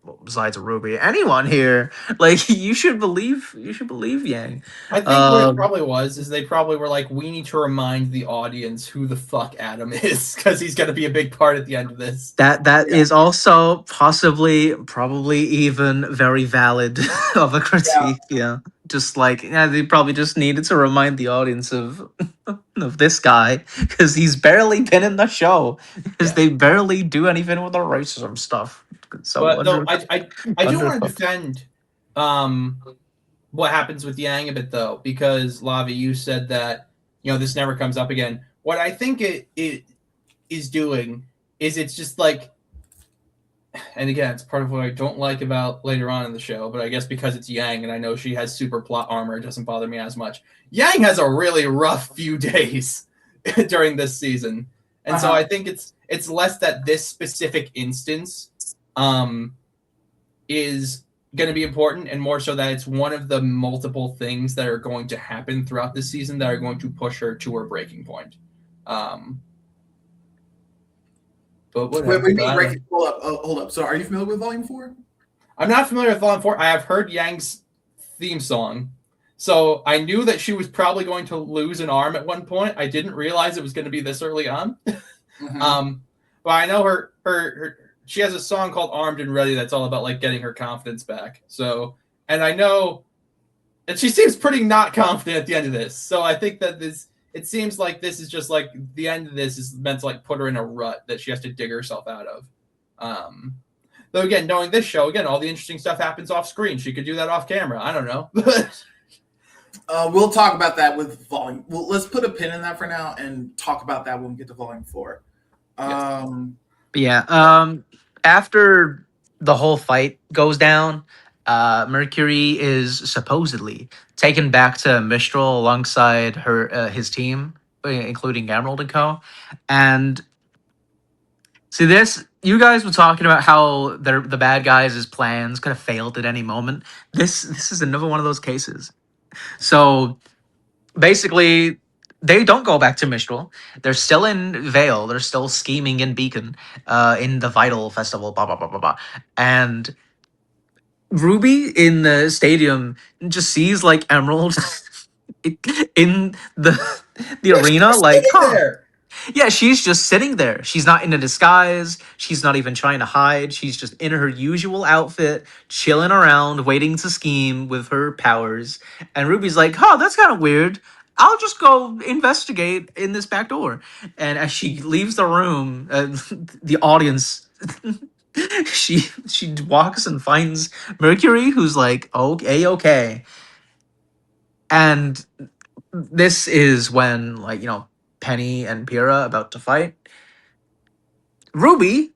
well, besides RWBY, anyone here. Like you should believe Yang. I think what it probably was is they probably were like, we need to remind the audience who the fuck Adam is because he's going to be a big part at the end of this. That is also probably even very valid of a critique. Yeah. Just like, yeah, they probably just needed to remind the audience of this guy because he's barely been in the show because they barely do anything with the racism stuff. So but no, I do want to defend what happens with Yang a bit though, because Lavi, you said that this never comes up again. What I think it is doing is it's just like, and again, it's part of what I don't like about later on in the show, but I guess because it's Yang and I know she has super plot armor, it doesn't bother me as much. Yang has a really rough few days during this season. And so I think it's less that this specific instance is going to be important and more so that it's one of the multiple things that are going to happen throughout this season that are going to push her to her breaking point. But whatever. Hold up. So are you familiar with Volume 4? I'm not familiar with Volume 4. I have heard Yang's theme song. So I knew that she was probably going to lose an arm at one point. I didn't realize it was going to be this early on. But I know her she has a song called Armed and Ready that's all about like getting her confidence back. So, and I know that she seems pretty not confident at the end of this. So I think that it seems like this is just like the end of this is meant to like put her in a rut that she has to dig herself out of. Though again, knowing this show, again, all the interesting stuff happens off screen. She could do that off camera. I don't know. We'll talk about that with Volume. Well, let's put a pin in that for now and talk about that when we get to Volume 4. After the whole fight goes down, Mercury is supposedly taken back to Mistral alongside his team, including Emerald and Co. And see this, you guys were talking about how the bad guys' plans could have failed at any moment. This is another one of those cases. So basically, they don't go back to Mistral. They're still in Vale. They're still scheming in Beacon, in the Vital Festival. Blah blah blah blah blah. And Ruby in the stadium just sees like Emerald in the Yeah, she's arena. just Like, sitting huh? there. Yeah, she's just sitting there. She's not in a disguise. She's not even trying to hide. She's just in her usual outfit, chilling around, waiting to scheme with her powers. And Ruby's like, "Oh, that's kind of weird. I'll just go investigate in this back door." And as she leaves the room, the audience, she walks and finds Mercury, who's like, "Okay, okay." And this is when, like, Penny and Pyrrha about to fight. Ruby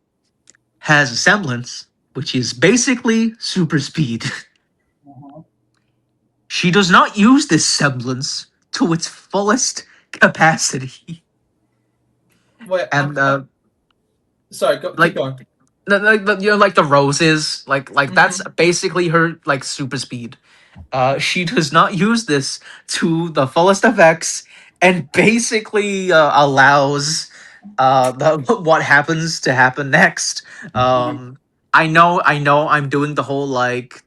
has a semblance, which is basically super speed. She does not use this semblance to its fullest capacity. Wait, And sorry, keep like going. like the roses, like that's Mhm. basically her like super speed. She does not use this to the fullest effects, and basically allows what happens to happen next. I know I'm doing the whole like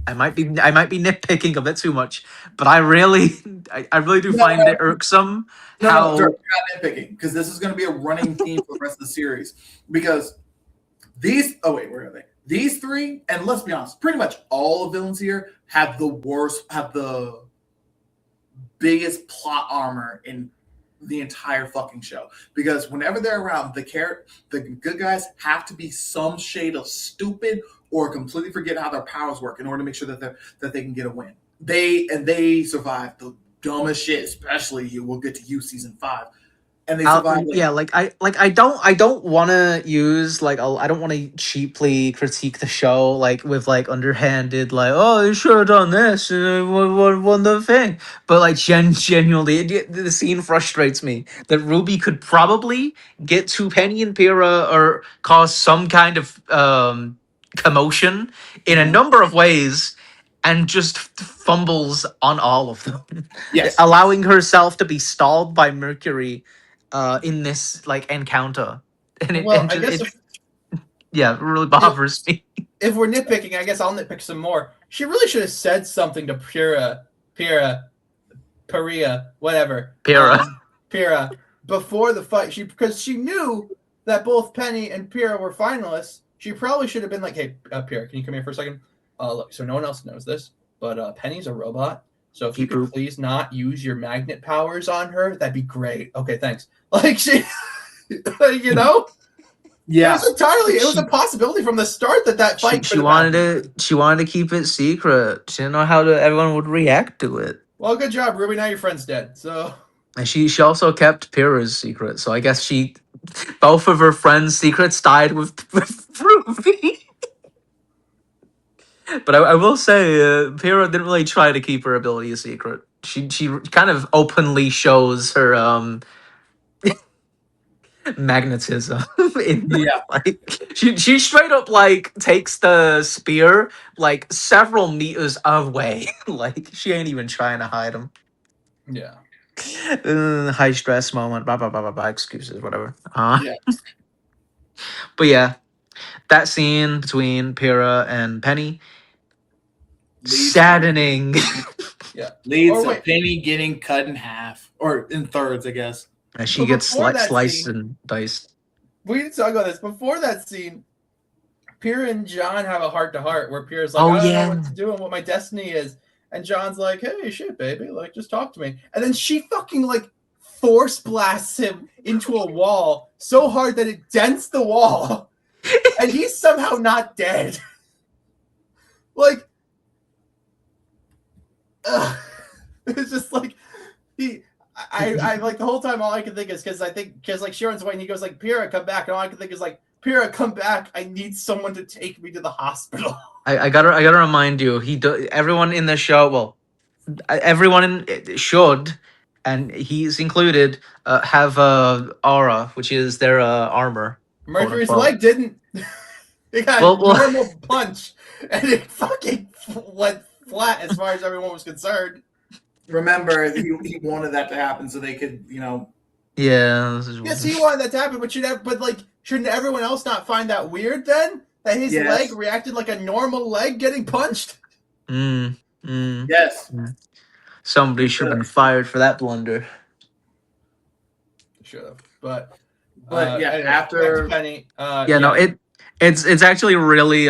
I might be nitpicking a bit too much, but I really I really do No, find it irksome no, how you're not nitpicking because this is going to be a running theme for the rest of the series. Because these, oh wait, where are they? These three, and let's be honest, pretty much all the villains here have the biggest plot armor in the entire fucking show. Because whenever they're around, the good guys have to be some shade of stupid or completely forget how their powers work in order to make sure that they can get a win. They survive the dumbest shit, especially we'll get to you season 5. And they survive yeah, I don't want to use like I don't want to cheaply critique the show like with like underhanded like, oh, they should have done this one the thing, but like genuinely the scene frustrates me that Ruby could probably get to Penny and Pyrrha or cause some kind of commotion in a number of ways, and just fumbles on all of them, yes. allowing herself to be stalled by Mercury in this like encounter, and Well, I guess yeah, it really bothers me. if we're nitpicking, I guess I'll nitpick some more. She really should have said something to Pyrrha, whatever, Pyrrha. Pyrrha, before the fight. Because she knew that both Penny and Pyrrha were finalists. She probably should have been like, "Hey, Pyrrha, can you come here for a second? Look, so no one else knows this, but Penny's a robot. So if you could please not use your magnet powers on her, that'd be great. Okay, thanks." Like she, you know. Yeah, it was a possibility from the start that fight. She wanted to keep it secret. She didn't know how everyone would react to it. Well, good job, Ruby. Now your friend's dead. So. And she also kept Pyrrha's secret. So I guess both of her friends' secrets died with Ruby. But I will say, Pyrrha didn't really try to keep her ability a secret. She kind of openly shows her magnetism. Like she straight up like takes the spear like several meters away. Like she ain't even trying to hide them. Yeah. High stress moment. Blah blah blah blah blah. Excuses, whatever. yeah. But yeah, that scene between Pyrrha and Penny, saddening. Yeah. Leads to Penny getting cut in half or in thirds, I guess. As she gets sliced and diced. We need to talk about this. Before that scene, Pyrrha and Jaune have a heart-to-heart where Pyrrha's like, I don't know what to do and what my destiny is. And John's like, hey, shit, baby. Like, just talk to me. And then she fucking, like, force blasts him into a wall so hard that it dents the wall. And he's somehow not dead. Like, it's just like, I like the whole time all I can think is because like Sharon's away and he goes like, Pyrrha, come back. And all I can think is like, Pyrrha, come back. I need someone to take me to the hospital. I gotta remind you, everyone in the show, well, everyone should, and he's included, have aura, which is their armor. Mercury's unquote. leg didn't. It got Well- a normal punch, and it fucking went flat as far as everyone was concerned. Remember, he wanted that to happen so they could, Yeah. Yes, he wanted that to happen, but shouldn't everyone else not find that weird then? That his Yes. leg reacted like a normal leg getting punched? Yes. Somebody should have been fired for that blunder. Should have, but yeah, anyway, after back to Penny, It's actually really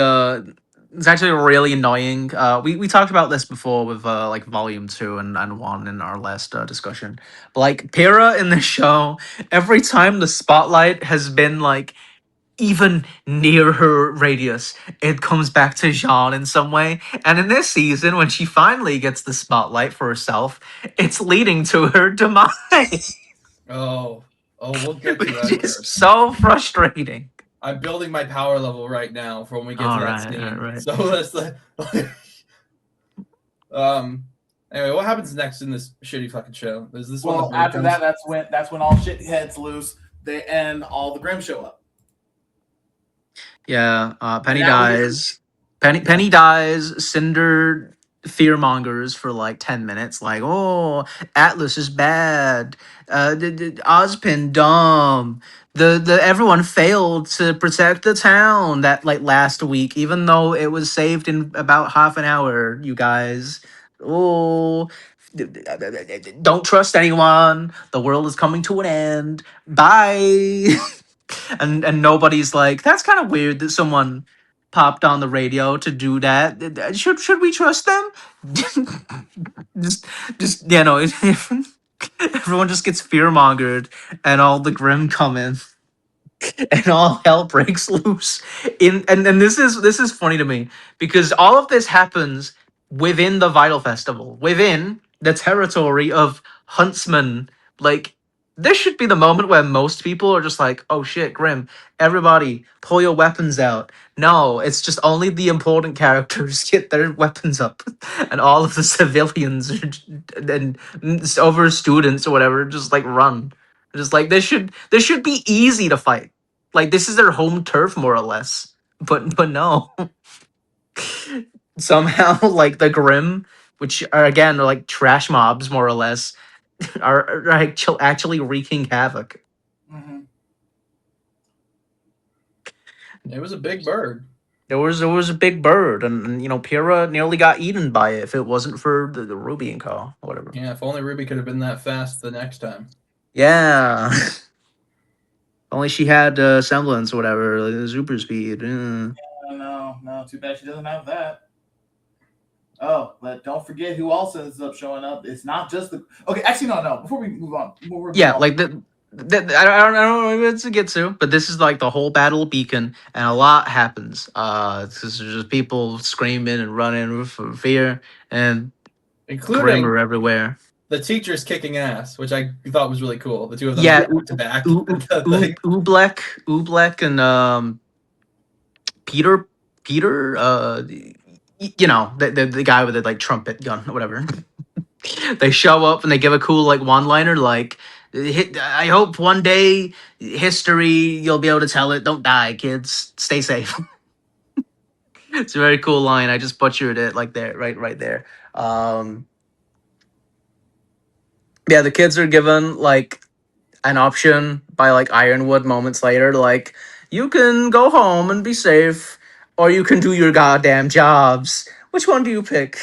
annoying. We talked about this before with like volume 2 and 1 in our last discussion. But like Pyrrha in the show, every time the spotlight has been like even near her radius, it comes back to Jaune in some way. And in this season, when she finally gets the spotlight for herself, it's leading to her demise. Oh, we'll get to that. Which is so frustrating. I'm building my power level right now for when we get to that scene. Right. So let's anyway, what happens next in this shitty fucking show? There's this one. Well, after that, that's when all shit heads loose. And all the Grimm show up. Yeah, Penny dies. Penny dies. Cinder fearmongers for like 10 minutes. Like, oh, Atlas is bad. Ozpin dumb. The everyone failed to protect the town that like last week, even though it was saved in about half an hour. You guys, oh. Don't trust anyone. The world is coming to an end. Bye. And nobody's like, that's kind of weird that someone popped on the radio to do that. Should we trust them? just everyone just gets fear-mongered, and all the Grimm come in, and all hell breaks loose. And this is funny to me because all of this happens within the Vital Festival, within the territory of Huntsman. Like, this should be the moment where most people are just like, oh shit, Grimm, everybody pull your weapons out. No, it's just only the important characters get their weapons up, and all of the civilians and over students or whatever just like run. Just like this should be easy to fight. Like, this is their home turf more or less. But no. Somehow like the Grimm, which are again are like trash mobs more or less, are actually wreaking havoc. Mm-hmm. It was a big bird. There was a big bird, and Pyrrha nearly got eaten by it if it wasn't for the RWBY and Co. or whatever. Yeah, if only RWBY could have been that fast the next time. Yeah. Only she had semblance or whatever, like super speed. No, too bad she doesn't have that. Oh, but don't forget who also ends up showing up. It's not just the. Okay, actually, no. Before we move on, like I don't know what to get to, but this is like the whole Battle of Beacon, and a lot happens. There's just people screaming and running for fear, and including Grimm are everywhere. The teacher's kicking ass, which I thought was really cool. The two of them back to back. Oobleck and Peter, the guy with the like trumpet gun or whatever. They show up and they give a cool like one-liner like, I hope one day history you'll be able to tell it. Don't die, kids. Stay safe. It's a very cool line. I just butchered it like there, right there. Yeah, the kids are given like an option by like Ironwood moments later, like, you can go home and be safe, or you can do your goddamn jobs. Which one do you pick?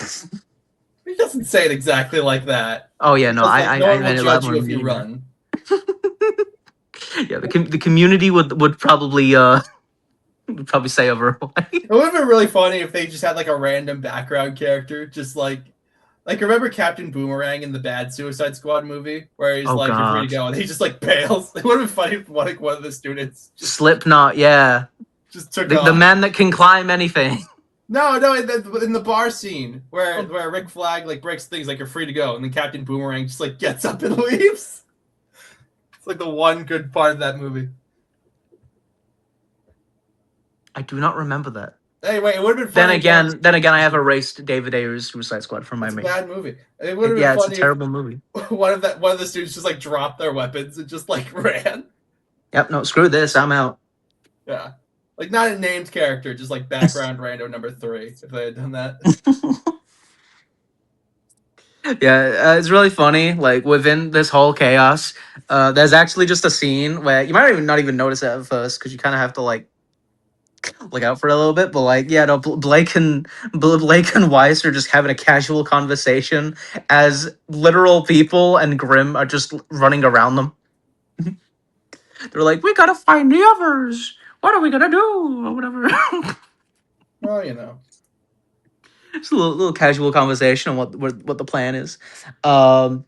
He doesn't say it exactly like that. Oh yeah, no, I I will judge you if you run. Yeah, the community would probably say over. It would have been really funny if they just had like a random background character, just like remember Captain Boomerang in the bad Suicide Squad movie where he's you're free to go, and he just like bails. It would have been funny if one of the students Slipknot, yeah, just took the man that can climb anything. No, in the bar scene where Rick Flag like breaks things, like you're free to go, and then Captain Boomerang just like gets up and leaves. It's like the one good part of that movie. I do not remember that. Anyway, it would have been funny. Then again, I have erased David Ayer's Suicide Squad from my memory. It's a bad movie. It would have been funny. It's a terrible movie. One of the students just like dropped their weapons and just like ran. Yep, no, screw this. I'm out. Yeah. Like, not a named character, just like background rando number 3, if they had done that. Yeah, it's really funny. Like within this whole chaos, there's actually just a scene where you might even not even notice it at first because you kind of have to like look out for it a little bit. But like, yeah, no, Blake and Weiss are just having a casual conversation as literal people and Grimm are just running around them. They're like, "We gotta find the others. What are we gonna do?" Or whatever. Well, you know. Just a little casual conversation on what the plan is. But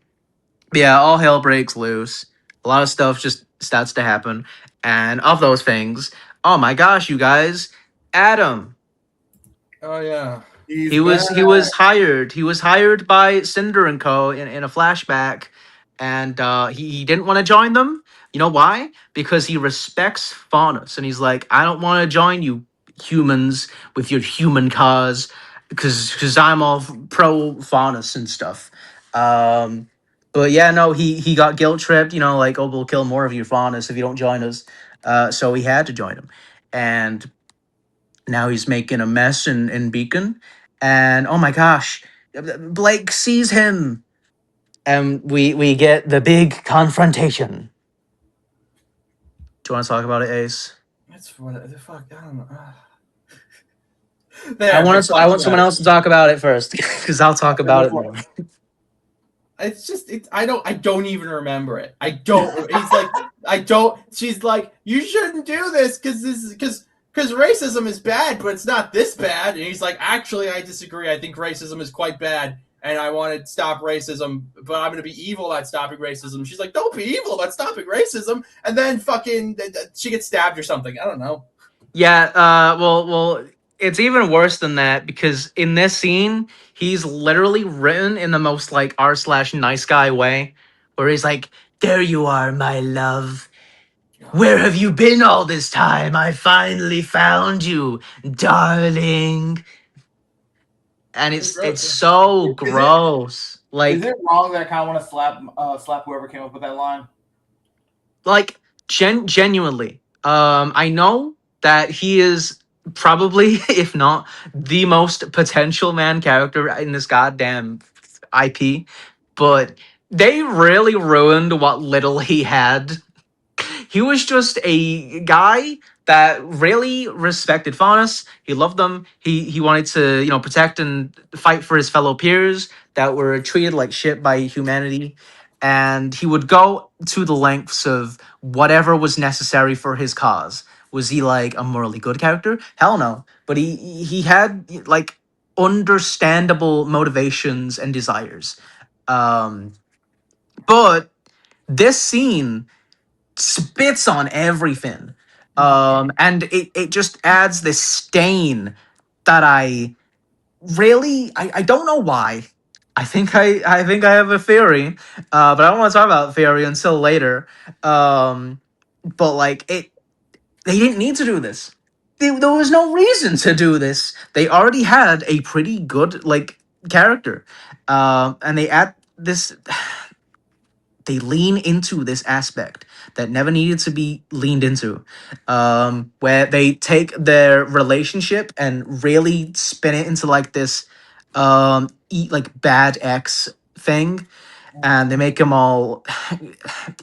yeah, all hell breaks loose. A lot of stuff just starts to happen, and of those things, oh my gosh, you guys, Adam. Oh, yeah. He's He was back. he was hired. He was hired by Cinder and Co. in a flashback, and he didn't want to join them. You know why? Because he respects Faunus, and he's like, I don't want to join you humans with your human cause, because I'm all pro Faunus and stuff. But yeah, no, he got guilt tripped. You know, like, oh, we'll kill more of you Faunus if you don't join us. So he had to join him, and now he's making a mess in Beacon. And oh my gosh, Blake sees him. And we get the big confrontation. Do you want to talk about it, Ace? That's what the fuck. I don't know. I want someone else to talk about it first, because I'll talk about it more. It's just I don't even remember it. I don't. He's like, I don't. She's like, you shouldn't do this because racism is bad, but it's not this bad. And he's like, actually, I disagree. I think racism is quite bad, and I want to stop racism, but I'm going to be evil at stopping racism. She's like, don't be evil about stopping racism, and then fucking she gets stabbed or something. I don't know. Yeah. Well. It's even worse than that because in this scene, he's literally written in the most like r/nice guy way, where he's like, "There you are, my love. Where have you been all this time? I finally found you, darling." And it's so gross. Like, Is it wrong that I kind of want to slap whoever came up with that line? like genuinely, I know that he is probably, if not the most potential man character in this goddamn IP, but they really ruined what little he had. He was just a guy that really respected Faunus. He loved them. He wanted to, protect and fight for his fellow peers that were treated like shit by humanity. And he would go to the lengths of whatever was necessary for his cause. Was he like a morally good character? Hell no. But he had like understandable motivations and desires. But this scene spits on everything. And it just adds this stain that I don't know why. I think I have a theory, but I don't want to talk about the theory until later. But like they didn't need to do this. There was no reason to do this. They already had a pretty good like character, and they add this. They lean into this aspect that never needed to be leaned into, where they take their relationship and really spin it into like this like bad ex thing, and they make them all,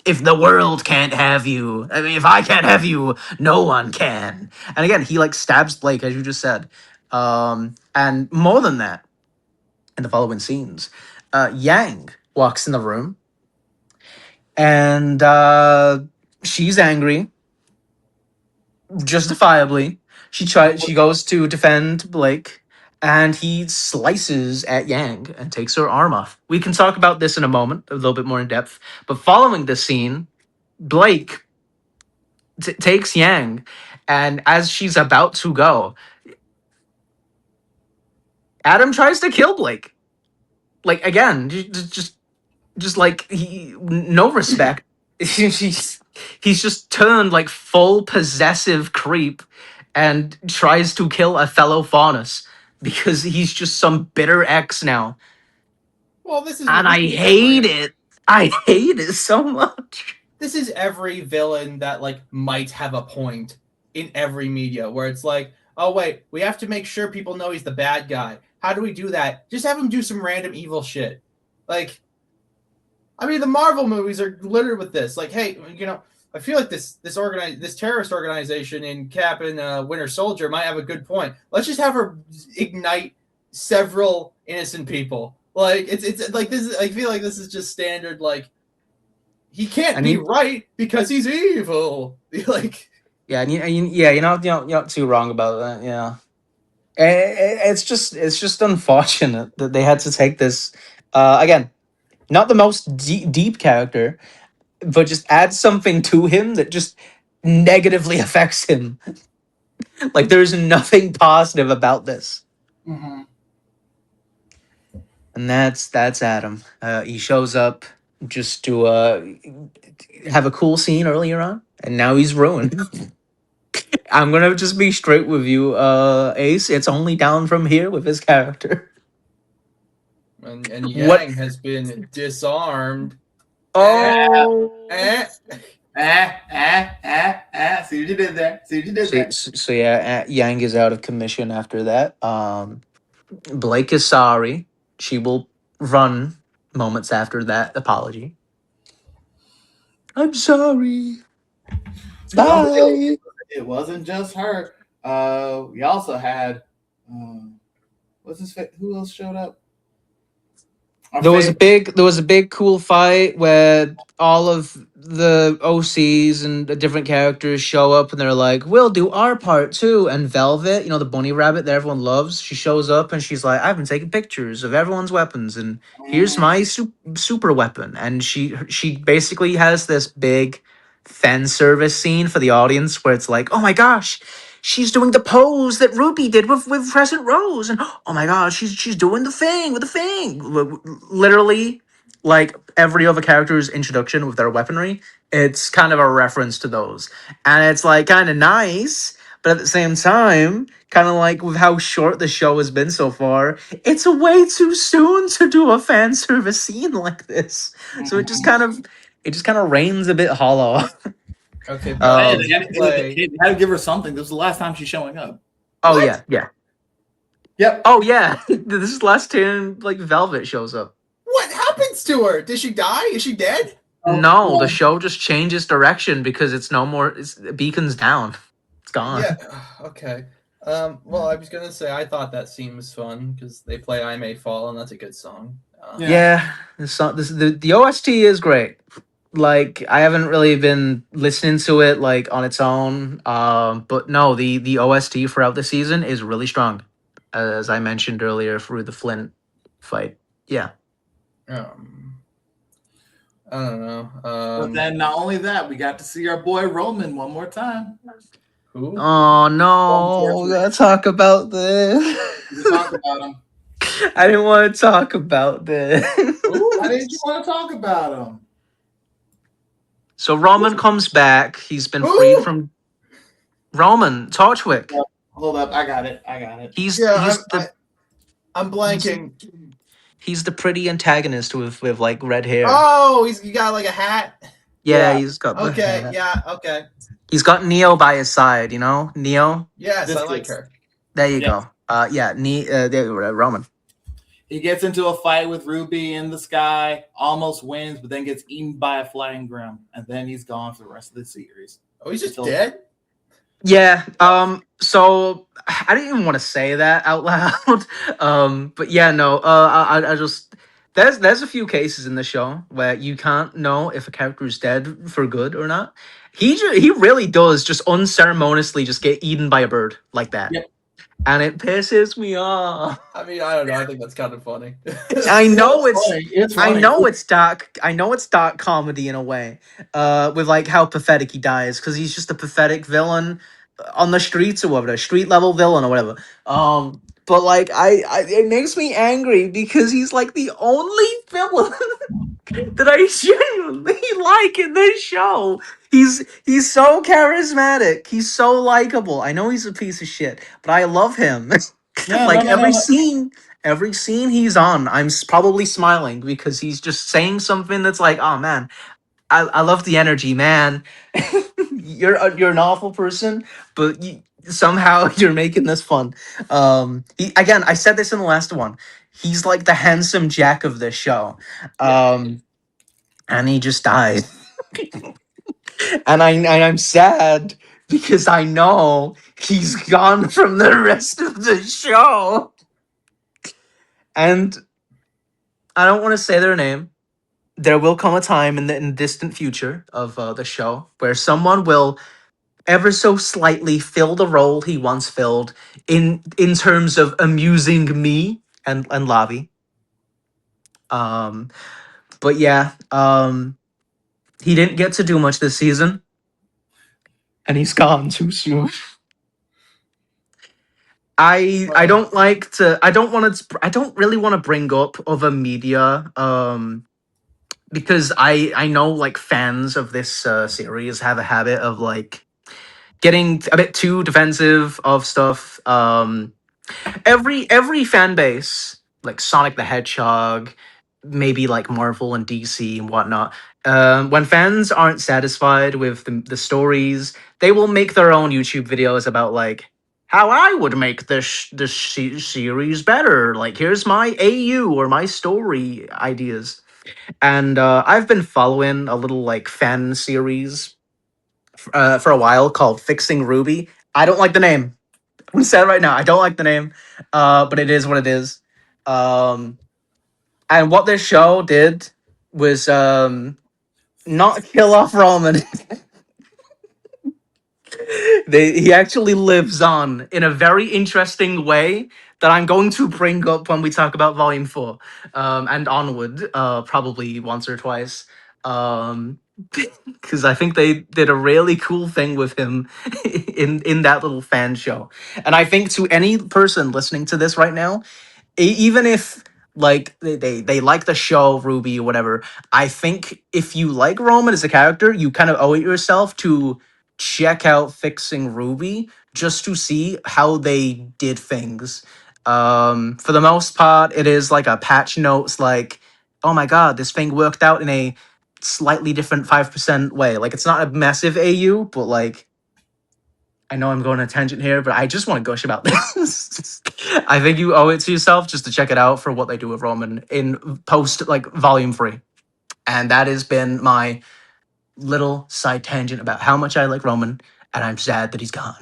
if the world can't have you, I mean, if I can't have you, no one can. And again, he like stabs Blake, as you just said. And more than that, in the following scenes, Yang walks in the room, and she's angry, justifiably. She goes to defend Blake, and he slices at Yang and takes her arm off. We can talk about this in a moment, a little bit more in depth. But following this scene, Blake takes Yang, and as she's about to go, Adam tries to kill Blake. Like, again, just like no respect. He's just turned like full possessive creep and tries to kill a fellow Faunus because he's just some bitter ex now. Well, this is I hate it. I hate it so much. This is every villain that like might have a point. in every media, where it's like, oh wait, we have to make sure people know he's the bad guy. How do we do that? Just have him do some random evil shit. Like, I mean, the Marvel movies are littered with this. Like, hey, I feel like this terrorist organization in Cap and Winter Soldier might have a good point. Let's just have her ignite several innocent people. Like, it's like this. I feel like this is just standard. Like, he can't be right because he's evil. Like, yeah, you're not too wrong about that. Yeah, it's just unfortunate that they had to take this. Again, not the most deep character, but just add something to him that just negatively affects him. Like there's nothing positive about this. mm-hmm. And that's Adam. He shows up just to have a cool scene earlier on, and now he's ruined. I'm gonna just be straight with you, Ace. It's only down from here with his character. And Yang has been disarmed. Oh. See what you did there. See what you did there. So yeah, Yang is out of commission after that. Blake is sorry. She will run moments after that apology. I'm sorry. Bye. It wasn't just her. We also had what's his face? Who else showed up? There was a big cool fight where all of the OCs and the different characters show up and they're like, we'll do our part too. And Velvet, the bunny rabbit that everyone loves, she shows up and she's like, I've been taking pictures of everyone's weapons and here's my super weapon. And she basically has this big fan service scene for the audience where it's like, oh my gosh, she's doing the pose that RWBY did with Crescent Rose, and oh my god, she's doing the thing with the thing. Literally, like every other character's introduction with their weaponry, it's kind of a reference to those, and it's like kind of nice, but at the same time, kind of like with how short the show has been so far, it's a way too soon to do a fan service scene like this. So it just kind of rains a bit hollow. Okay, they had to give her something. This is the last time she's showing up. Oh What? yeah. Yep. Oh yeah. This is the last time like Velvet shows up. What happens to her? Did she die? Is she dead? No, the show just changes direction because it's no more. Beacon's down. It's gone. Yeah. Okay. Well, I was gonna say I thought that scene was fun because they play "I May Fall" and that's a good song. Yeah. The OST is great. Like I haven't really been listening to it like on its own. But no, the OST throughout the season is really strong, as I mentioned earlier through the Flynn fight. Yeah. I don't know. But then not only that, we got to see our boy Roman one more time. Who? Oh no, we gotta talk about this. Talk about him. I didn't want to talk about this. Why didn't you want to talk about him? So Roman comes back. He's been freed from Roman Torchwick. Hold up, I got it. I'm blanking. He's the pretty antagonist with like red hair. Oh, he got like a hat. Yeah, he's got. Okay, yeah, okay. He's got Neo by his side. Neo. Yes, I like her. There you go. Roman. He gets into a fight with RWBY in the sky, almost wins, but then gets eaten by a flying grim, and then he's gone for the rest of the series. Oh, he's just dead? Yeah. So I didn't even want to say that out loud. But yeah, no. I just there's a few cases in the show where you can't know if a character is dead for good or not. He really does just unceremoniously just get eaten by a bird like that. Yep. And it pisses me off. I mean, I don't know. I think that's kind of funny. I know it's funny. I know it's dark. I know it's dark comedy in a way. With like how pathetic he dies because he's just a pathetic villain on the streets or whatever, street level villain or whatever. But like I it makes me angry because he's like the only villain that I genuinely like in this show. He's so charismatic. He's so likable. I know he's a piece of shit, but I love him. Every scene he's on, I'm probably smiling because he's just saying something that's like, oh man, I love the energy, man. you're an awful person, but somehow you're making this fun. Again, I said this in the last one. He's like the handsome Jack of this show, and he just died. And I'm sad because I know he's gone from the rest of the show. And I don't want to say their name. There will come a time in the distant future of the show where someone will ever so slightly fill the role he once filled in terms of amusing me and Lavi. But yeah, he didn't get to do much this season, and he's gone too soon. I don't like to I don't really want to bring up other media because I know like fans of this series have a habit of like getting a bit too defensive of stuff. Every fan base, like Sonic the Hedgehog, maybe like Marvel and DC and whatnot, when fans aren't satisfied with the stories, they will make their own YouTube videos about like how I would make this series better. Like here's my AU or my story ideas. And I've been following a little like fan series for a while called Fixing RWBY. I don't like the name. I'm sad right now. I don't like the name, but it is what it is. And what this show did was not kill off Roman. He actually lives on in a very interesting way that I'm going to bring up when we talk about Volume 4 and onward, probably once or twice. Because I think they did a really cool thing with him in that little fan show. And I think to any person listening to this right now, even if like they like the show RWBY or whatever, I think if you like Roman as a character, you kind of owe it yourself to check out Fixing RWBY just to see how they did things. For the most part, it is like a patch notes like, oh my god, this thing worked out in a slightly different 5% way. Like it's not a massive AU, but like I know I'm going on a tangent here, but I just want to gush about this. I think you owe it to yourself just to check it out for what they do with Roman in post like volume 3. And that has been my little side tangent about how much I like Roman, and I'm sad that he's gone.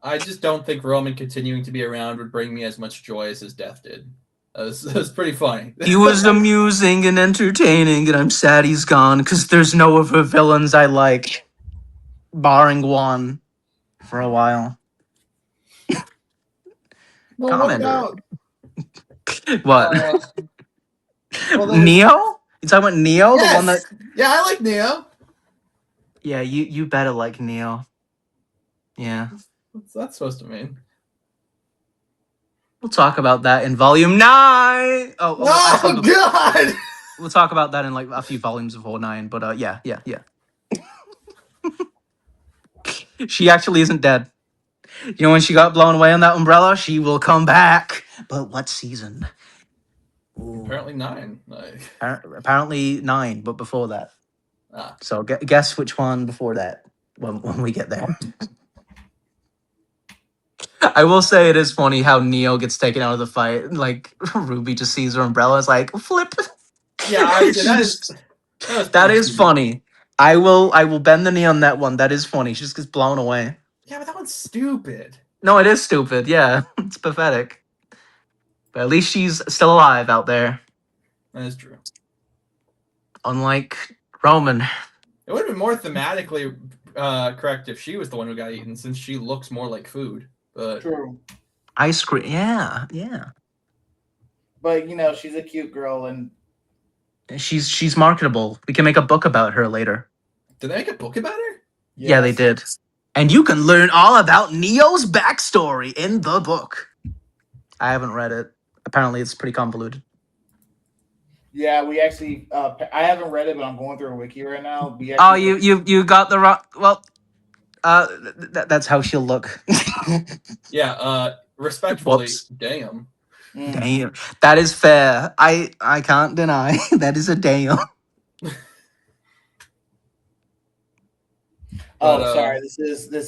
I just don't think Roman continuing to be around would bring me as much joy as his death did. That was pretty funny. He was amusing and entertaining, and I'm sad he's gone because there's no other villains I like, barring one for a while. Well, what about what? well, Neo? You talking about Neo? Yes! The one that? Yeah, I like Neo. Yeah, you better like Neo. Yeah. What's that supposed to mean? We'll talk about that in volume 9. Oh God! We'll talk about that in like a few volumes before 9. But yeah. She actually isn't dead. You know when she got blown away on that umbrella, she will come back. But what season? Ooh. Apparently 9. Apparently 9, but before that. So guess which one before that when we get there. I will say it is funny how Neo gets taken out of the fight. Like RWBY just sees her umbrella, is like flip. Yeah, that is funny. I will bend the knee on that one. That is funny. She just gets blown away. Yeah, but that one's stupid. No, it is stupid. Yeah, it's pathetic. But at least she's still alive out there. That is true. Unlike Roman. It would have been more thematically correct if she was the one who got eaten, since she looks more like food. But true. Ice cream. Yeah. But you know, she's a cute girl, and she's marketable. We can make a book about her later. Did they make a book about her? Yes. Yeah, they did. And you can learn all about Neo's backstory in the book. I haven't read it. Apparently, it's pretty convoluted. Yeah, we actually. I haven't read it, but I'm going through a wiki right now. You got the wrong. Well, that's how she'll look. Yeah. Respectfully, Whoops. Damn. Damn. That is fair. I can't deny that is a damn. But, Oh, sorry. This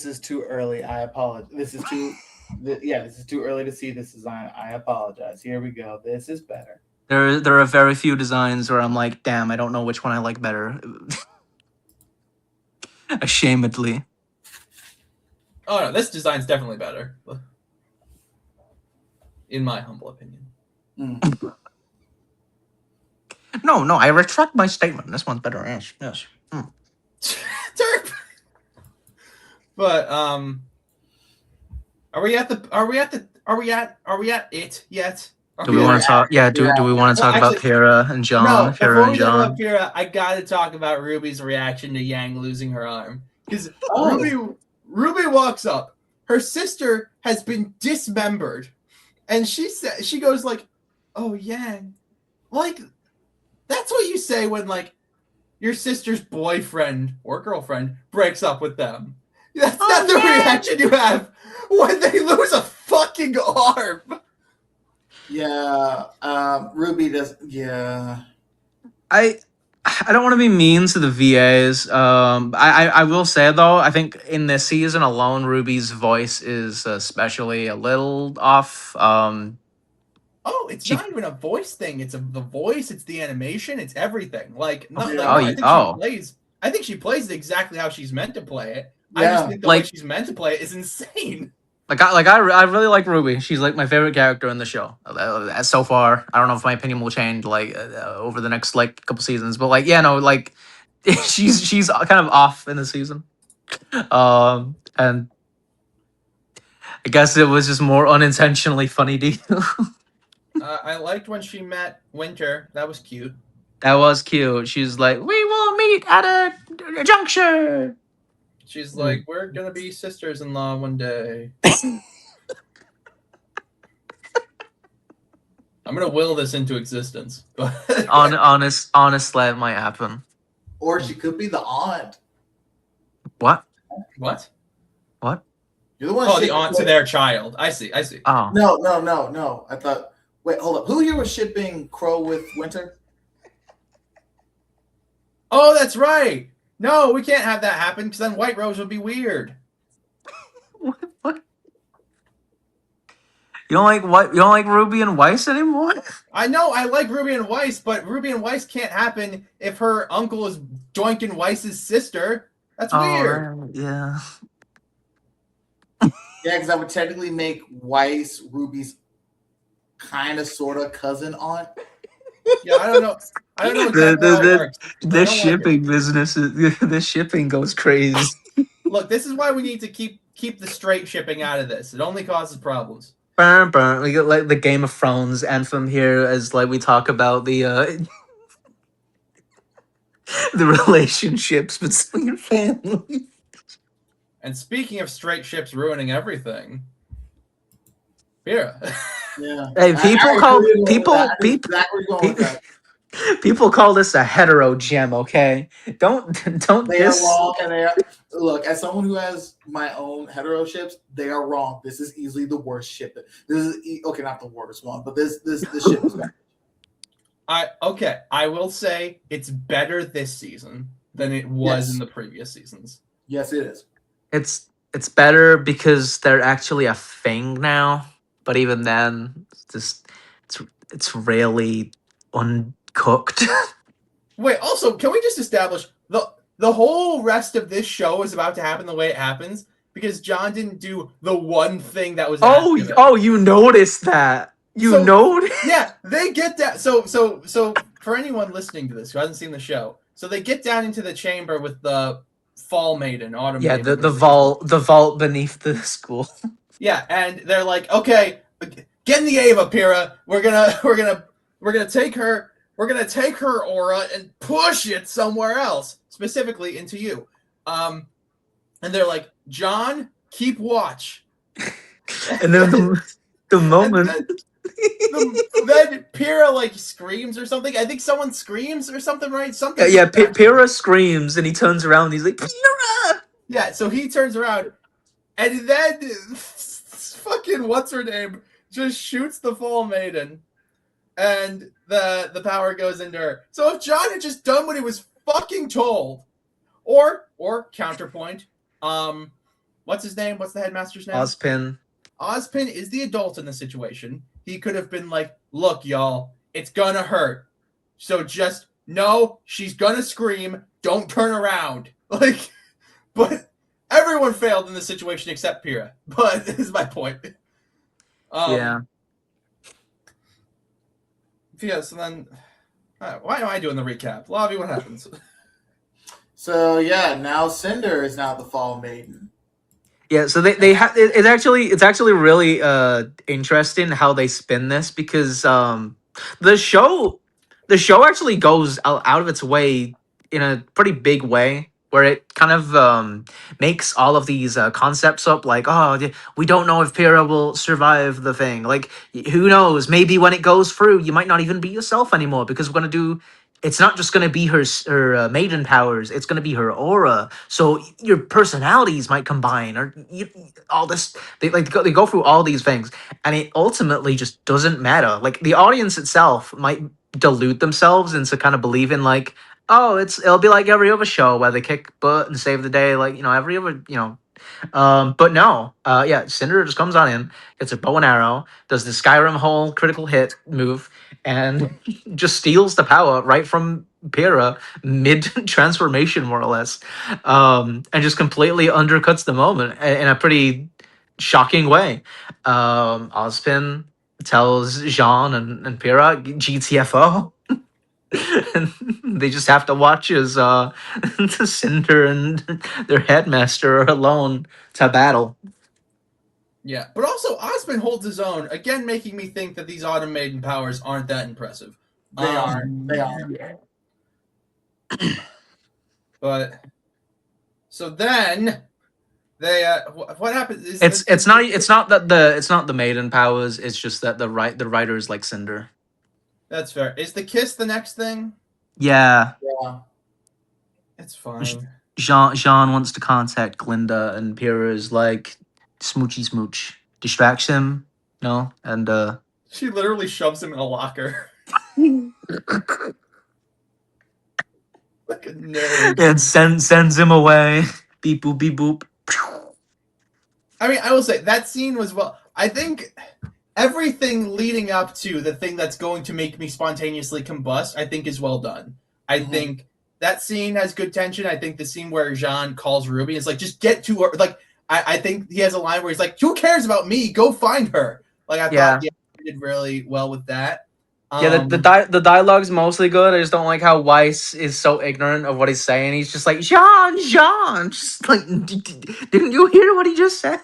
is too early. I apologize. This is too. This is too early to see this design. I apologize. Here we go. This is better. There are very few designs where I'm like, damn, I don't know which one I like better. Ashamedly. Oh no, this design's definitely better, in my humble opinion. Mm. No, I retract my statement. This one's better. Yes. Mm. Derp. But are we at it yet? Do we want to talk? Yeah. Do we want to talk about Pyrrha and Jaune? No, Pyrrha before and we talk Jaune. about Pyrrha, I gotta talk about Ruby's reaction to Yang losing her arm. Because Ruby walks up. Her sister has been dismembered. And she goes like, "Oh, Yang." Like, that's what you say when, like, your sister's boyfriend or girlfriend breaks up with them. That's not the reaction you have when they lose a fucking arm. Yeah, Ruby does. Yeah, I don't want to be mean to the VAs. I will say though, I think in this season alone, Ruby's voice is especially a little off. Oh, it's not even a voice thing. It's the voice. It's the animation. It's everything. Like, no, I think she plays it exactly how she's meant to play it. Yeah. I just think the way she's meant to play it is insane. I really like Ruby. She's like my favorite character in the show so far. I don't know if my opinion will change over the next couple seasons, but she's kind of off in the season. And I guess it was just more unintentionally funny to you. I liked when she met Winter. That was cute. That was cute. She's like, "We will meet at a juncture." She's like, "We're gonna be sisters-in-law one day." I'm gonna will this into existence. Honestly, it might happen. Or she could be the aunt. What? What? You're the one. Oh, the aunt to their child. I see. Oh. No. I thought. Wait, hold up. Who here was shipping Qrow with Winter? Oh, that's right. No, we can't have that happen because then White Rose would be weird. What? You don't like Ruby and Weiss anymore? I know I like Ruby and Weiss, but Ruby and Weiss can't happen if her uncle is doinking Weiss's sister. That's weird. Yeah. Yeah, because that would technically make Weiss Ruby's kind of sort of cousin aunt. Yeah, I don't know. I don't know exactly how it works. This shipping business, this shipping goes crazy. Look, this is why we need to keep the straight shipping out of this. It only causes problems. Burn. We get like the Game of Thrones anthem here as like we talk about the the relationships between families. And speaking of straight ships ruining everything, Pyrrha. Yeah. Hey, people call this a hetero gem, okay? Don't They are wrong, and they are. Look, as someone who has my own hetero ships, they are wrong. This is easily the worst ship. This is okay, not the worst one, but this ship is bad. I will say it's better this season than it was in the previous seasons. Yes, it is. It's better because they're actually a thing now. But even then, it's really uncooked. Wait, also, can we just establish the whole rest of this show is about to happen the way it happens because Jaune didn't do the one thing that was. You noticed that. Noticed? Yeah, they get that. So for anyone listening to this who hasn't seen the show, so they get down into the chamber with the Fall Maiden, Autumn. Yeah, Maiden, the vault beneath the school. Yeah, and they're like, okay, get in the Ava, Pyrrha. We're gonna take her aura and push it somewhere else, specifically into you. And they're like, Jaune, keep watch. And then the moment. Then Pyrrha like screams or something. I think someone screams or something, right? Something. Yeah, Pyrrha screams and he turns around and he's like, Pyrrha! Yeah, so he turns around and then fucking what's her name just shoots the Fall Maiden and the power goes into her. So if Jaune had just done what he was fucking told, or counterpoint, What's his name? What's the headmaster's name? Ozpin. Ozpin is the adult in the situation. He could have been like, look, y'all, it's gonna hurt. So just know she's gonna scream. Don't turn around. Like, but everyone failed in this situation except Pyrrha. But this is my point. Yeah. Yeah, so then, why am I doing the recap? Lavi, what happens? So yeah, now Cinder is now the Fall Maiden. Yeah, so they have it's actually really interesting how they spin this because the show actually goes out of its way in a pretty big way where it kind of makes all of these concepts up like we don't know if Pyrrha will survive the thing, like who knows, maybe when it goes through you might not even be yourself anymore because we're gonna do. It's not just going to be her maiden powers. It's going to be her aura. So your personalities might combine, or all this. They go through all these things, and it ultimately just doesn't matter. Like the audience itself might delude themselves into kind of believing like, oh, it'll be like every other show where they kick butt and save the day, like every other but no, yeah, Cinder just comes on in, gets a bow and arrow, does the Skyrim whole critical hit move, and just steals the power right from Pyrrha mid transformation, more or less, and just completely undercuts the moment in a pretty shocking way. Ozpin tells Jaune and Pyrrha, GTFO. And they just have to watch as Cinder and their headmaster are alone to battle. Yeah, but also Ozpin holds his own, again making me think that these Autumn Maiden powers aren't that impressive. They are. But so then they what happens? It's not the maiden powers. It's just that the writers like Cinder. That's fair. Is the kiss the next thing? Yeah. Yeah. It's fine. Jaune wants to contact Glinda, and Pyrrha's like smoochy smooch distracts him. No, and She literally shoves him in a locker. Like a nerd. and sends him away. Beep boop beep boop. I mean, I will say that scene was I think everything leading up to the thing that's going to make me spontaneously combust, I think is well done. I think that scene has good tension. I think the scene where Jaune calls Ruby is like, just get to her. Like, I think he has a line where he's like, who cares about me? Go find her. Like, I thought he did really well with that. Yeah, the dialogue's mostly good. I just don't like how Weiss is so ignorant of what he's saying. He's just like, Jaune, just like, didn't you hear what he just said?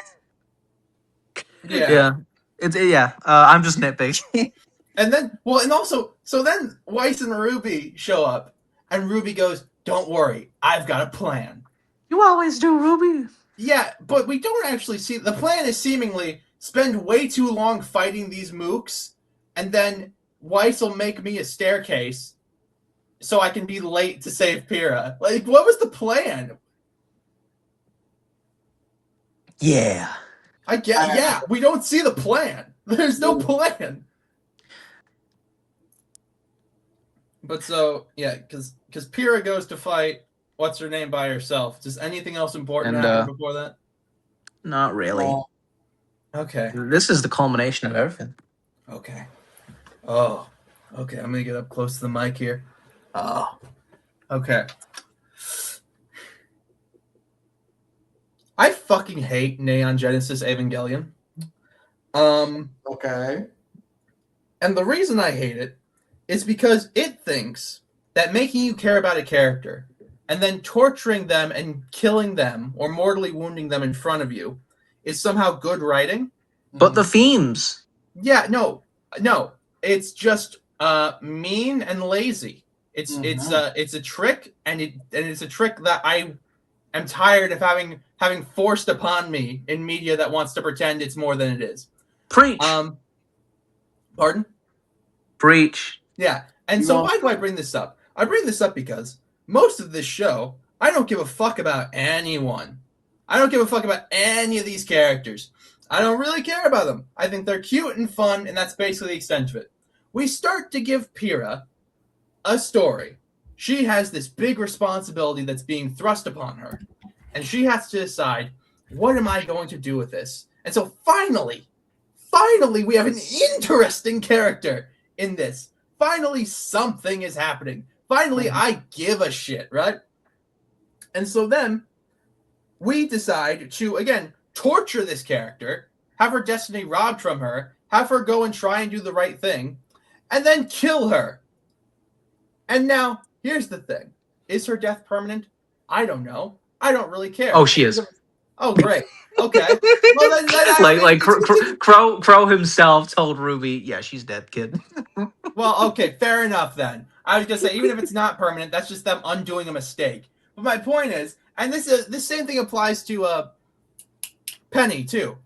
Yeah. I'm just nitpicking. And then, so then Weiss and Ruby show up, and Ruby goes, don't worry, I've got a plan. You always do, Ruby. Yeah, but we don't actually see, the plan is seemingly spend way too long fighting these mooks, and then Weiss will make me a staircase so I can be late to save Pyrrha. Like, what was the plan? Yeah. We don't see the plan. There's no plan. But so, yeah, because Pyrrha goes to fight what's her name by herself. Does anything else important happen before that? Not really. Okay. This is the culmination of everything. Okay. Oh, okay. I'm gonna get up close to the mic here. Oh, okay. I fucking hate Neon Genesis Evangelion. Okay. And the reason I hate it is because it thinks that making you care about a character and then torturing them and killing them or mortally wounding them in front of you is somehow good writing. But the themes. Yeah, no. It's just mean and lazy. It's a trick, and it's a trick that I am tired of having forced upon me in media that wants to pretend it's more than it is. Preach. Pardon? Preach. Yeah. And so why do I bring this up? I bring this up because most of this show, I don't give a fuck about anyone. I don't give a fuck about any of these characters. I don't really care about them. I think they're cute and fun, and that's basically the extent of it. We start to give Pyrrha a story. She has this big responsibility that's being thrust upon her. and she has to decide, what am I going to do with this? And so finally, we have an interesting character in this. Finally, something is happening. Finally, I give a shit, right? And so then we decide to, again, torture this character, have her destiny robbed from her, have her go and try and do the right thing, and then kill her. And now, here's the thing. Is her death permanent? I don't know. I don't really care. Oh, she is. Oh, great. Okay. Well, then Qrow himself told RWBY, yeah, she's dead, kid. Well, okay, fair enough then. I was gonna say, even if it's not permanent, that's just them undoing a mistake. But my point is, and this same thing applies to Penny too.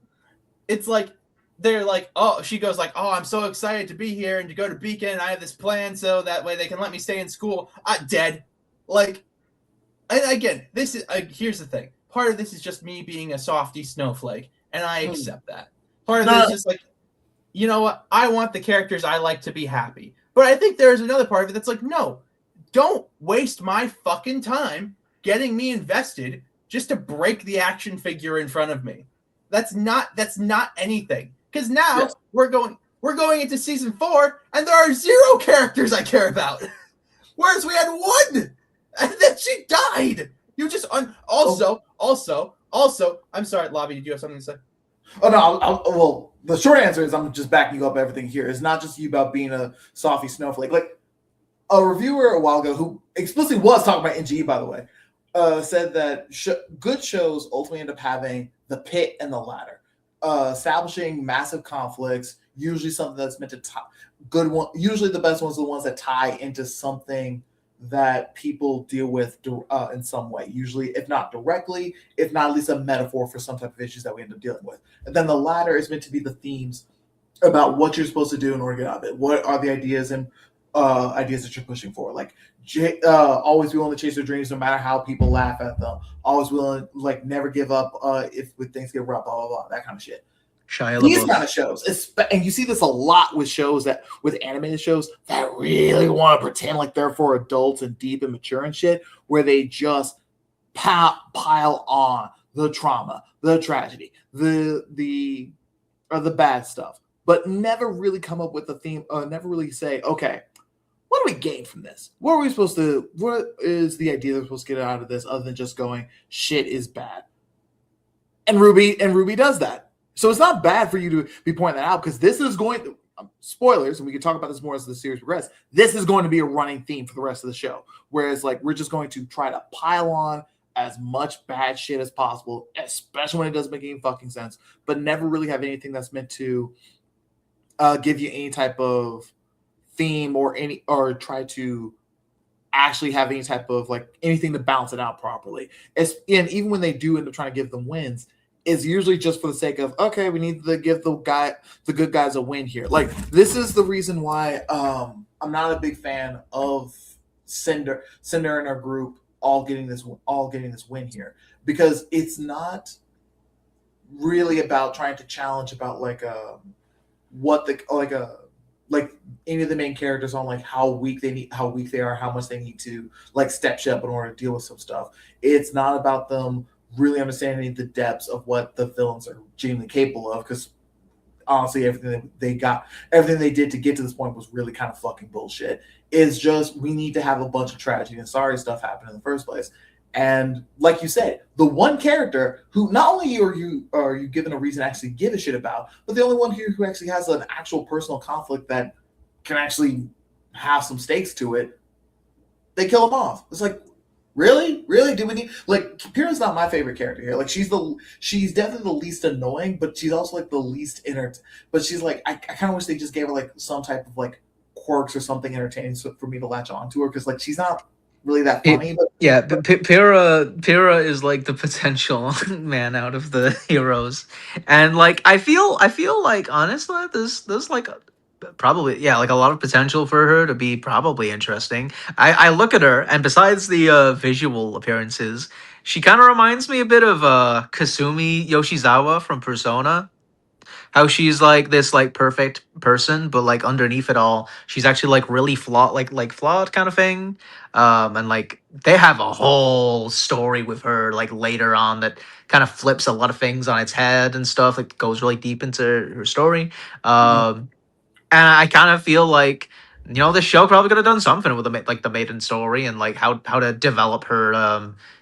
It's like they're like, oh, she goes like, oh, I'm so excited to be here and to go to Beacon, and I have this plan so that way they can let me stay in school. Dead. Like, and again, this is here's the thing. Part of this is just me being a softy snowflake, and I accept that. Part of this is just like, you know what? I want the characters I like to be happy. But I think there's another part of it that's like, no, don't waste my fucking time getting me invested just to break the action figure in front of me. That's not anything. Because now we're going into season 4, and there are 0 characters I care about. Whereas we had 1, and then she died. You just also. I'm sorry, Lavi. Did you have something to say? Oh no. Well, the short answer is I'm just backing up everything here. It's not just you about being a softy snowflake. Like a reviewer a while ago who explicitly was talking about NGE, by the way, said that good shows ultimately end up having the pit and the ladder, establishing massive conflicts. Usually something that's meant to good one. Usually the best ones are the ones that tie into something that people deal with in some way, usually if not directly, if not at least a metaphor for some type of issues that we end up dealing with. And then the latter is meant to be the themes about what you're supposed to do in order to get out of it. What are the ideas and ideas that you're pushing for? Like always be willing to chase their dreams no matter how people laugh at them. Always willing, like never give up if when things get rough, blah, blah, blah, that kind of shit. These kind of shows, and you see this a lot with shows with animated shows that really want to pretend like they're for adults and deep and mature and shit, where they just pile on the trauma, the tragedy, the bad stuff, but never really come up with a theme. Never really say, okay, what do we gain from this? What is the idea that we're supposed to get out of this other than just going, shit is bad? And RWBY does that. So it's not bad for you to be pointing that out, because this is going to, spoilers, and we can talk about this more as the series progresses, this is going to be a running theme for the rest of the show. Whereas like we're just going to try to pile on as much bad shit as possible, especially when it doesn't make any fucking sense, but never really have anything that's meant to give you any type of theme or try to actually have any type of like anything to balance it out properly. And even when they do end up trying to give them wins, is usually just for the sake of, okay, we need to give the good guys a win here. Like this is the reason why I'm not a big fan of Cinder and her group all getting this win here, because it's not really about trying to challenge about like any of the main characters on like how weak they are, how much they need to like step up in order to deal with some stuff. It's not about them really understanding the depths of what the villains are genuinely capable of, because honestly everything they did to get to this point was really kind of fucking bullshit. It's just we need to have a bunch of tragedy and sorry stuff happen in the first place. And like you said, the one character who not only are you given a reason to actually give a shit about, but the only one here who actually has an actual personal conflict that can actually have some stakes to it, they kill him off. It's like, really? Do we need, like, Pyrrha's not my favorite character here. Like, she's definitely the least annoying, but she's also like the least but she's like, I kind of wish they just gave her like some type of like quirks or something entertaining for me to latch on to her, because like she's not really that funny. Pyrrha is like the potential man out of the heroes, and like I feel like honestly there's like probably like a lot of potential for her to be probably interesting. I look at her, and besides the visual appearances, she kind of reminds me a bit of Kasumi Yoshizawa from Persona. how she's like this like perfect person, but like underneath it all, she's actually like really flawed, like flawed kind of thing. And like they have a whole story with her like later on that kind of flips a lot of things on its head and stuff. Like goes really deep into her story. And I kind of feel like the show probably could have done something with the maiden story and like how to develop her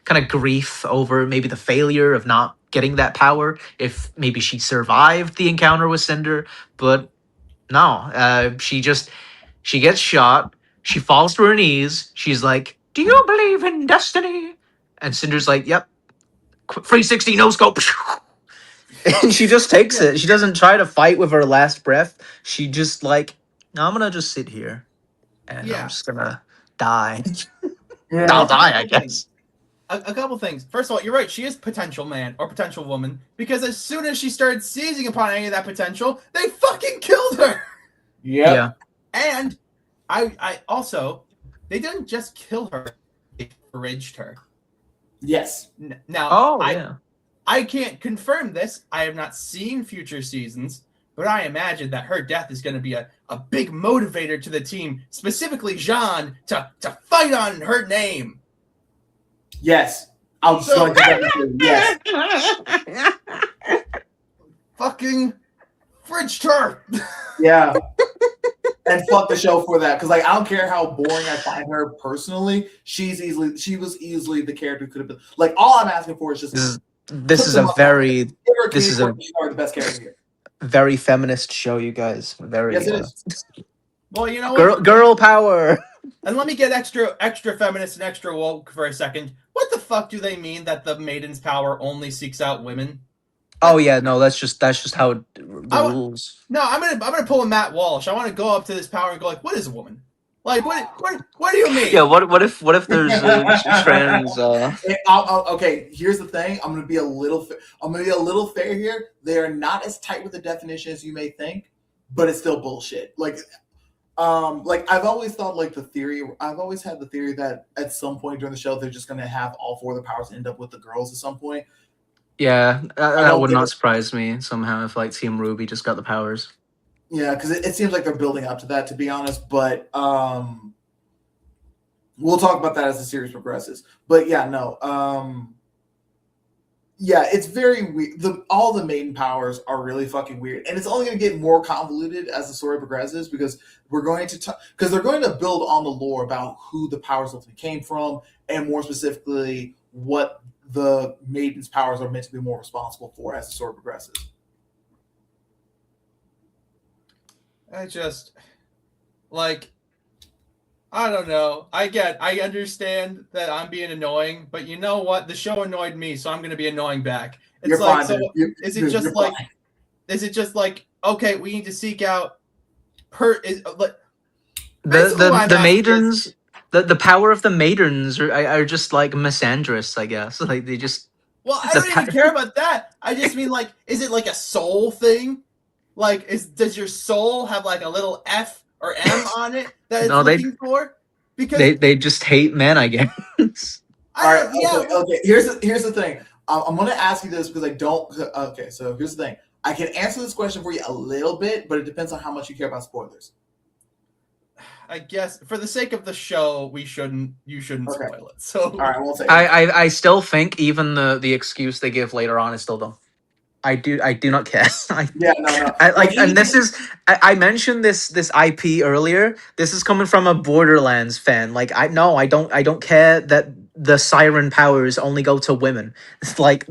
kind of grief over maybe the failure of not getting that power. If maybe she survived the encounter with Cinder, but no, she gets shot. She falls to her knees. She's like, "Do you believe in destiny?" And Cinder's like, "Yep." 360 no scope. And she just takes it. She doesn't try to fight with her last breath. She just like, I'm gonna just sit here and I'm just gonna die. I'll die, I guess. A couple things. First of all, you're right. She is potential man or potential woman because as soon as she started seizing upon any of that potential, they fucking killed her. Yeah. And I also, they didn't just kill her; they fridged her. Yes. Now, I can't confirm this. I have not seen future seasons, but I imagine that her death is going to be a big motivator to the team, specifically Jaune, to fight on her name. Yes. I'm so yes. Fucking fridged her. Yeah. And fuck the show for that. Because like I don't care how boring I find her personally, she was easily the character who could have been like all I'm asking for is just this is a very the best character here. Very feminist show, you guys. Very yes, it is. Well, you know what? Girl power. And let me get extra feminist and extra woke for a second. What the fuck do they mean that the Maiden's power only seeks out women? Oh yeah, no, that's just how the rules. No, I'm gonna pull a Matt Walsh. I want to go up to this power and go like, what is a woman? Like, what do you mean? Yeah, what if there's trans? Okay, here's the thing. I'm gonna be a little fair here. They are not as tight with the definition as you may think, but it's still bullshit. Like I've always thought I've always had the theory that at some point during the show they're just gonna have all four of the powers end up with the girls at some point. Yeah, that would not surprise me somehow if like Team RWBY just got the powers. Yeah, because it seems like they're building up to that, to be honest. But we'll talk about that as the series progresses. But yeah, no. Yeah, it's very weird. All the maiden powers are really fucking weird. And it's only going to get more convoluted as the story progresses because they're going to build on the lore about who the powers ultimately came from and more specifically what the maiden's powers are meant to be more responsible for as the story progresses. I just I don't know. I understand that I'm being annoying, but you know what? The show annoyed me, so I'm going to be annoying back. It's you're like, fine, so is it just like, okay, we need to seek out the maidens, the power of the maidens are just like misandrous, I guess. Like they just. Well, I don't even care about that. I just mean like, is it like a soul thing? Like, does your soul have like a little F or M on it that it's looking for? Because they just hate men, I guess. All right. Okay. Here's the thing. I'm going to ask you this because I don't. Okay. So here's the thing. I can answer this question for you a little bit, but it depends on how much you care about spoilers. I guess for the sake of the show, you shouldn't spoil it. So all right, we'll take it. I still think even the excuse they give later on is still dumb. I do not care. No. I mentioned this IP earlier. This is coming from a Borderlands fan. Like I don't care that the siren powers only go to women. It's like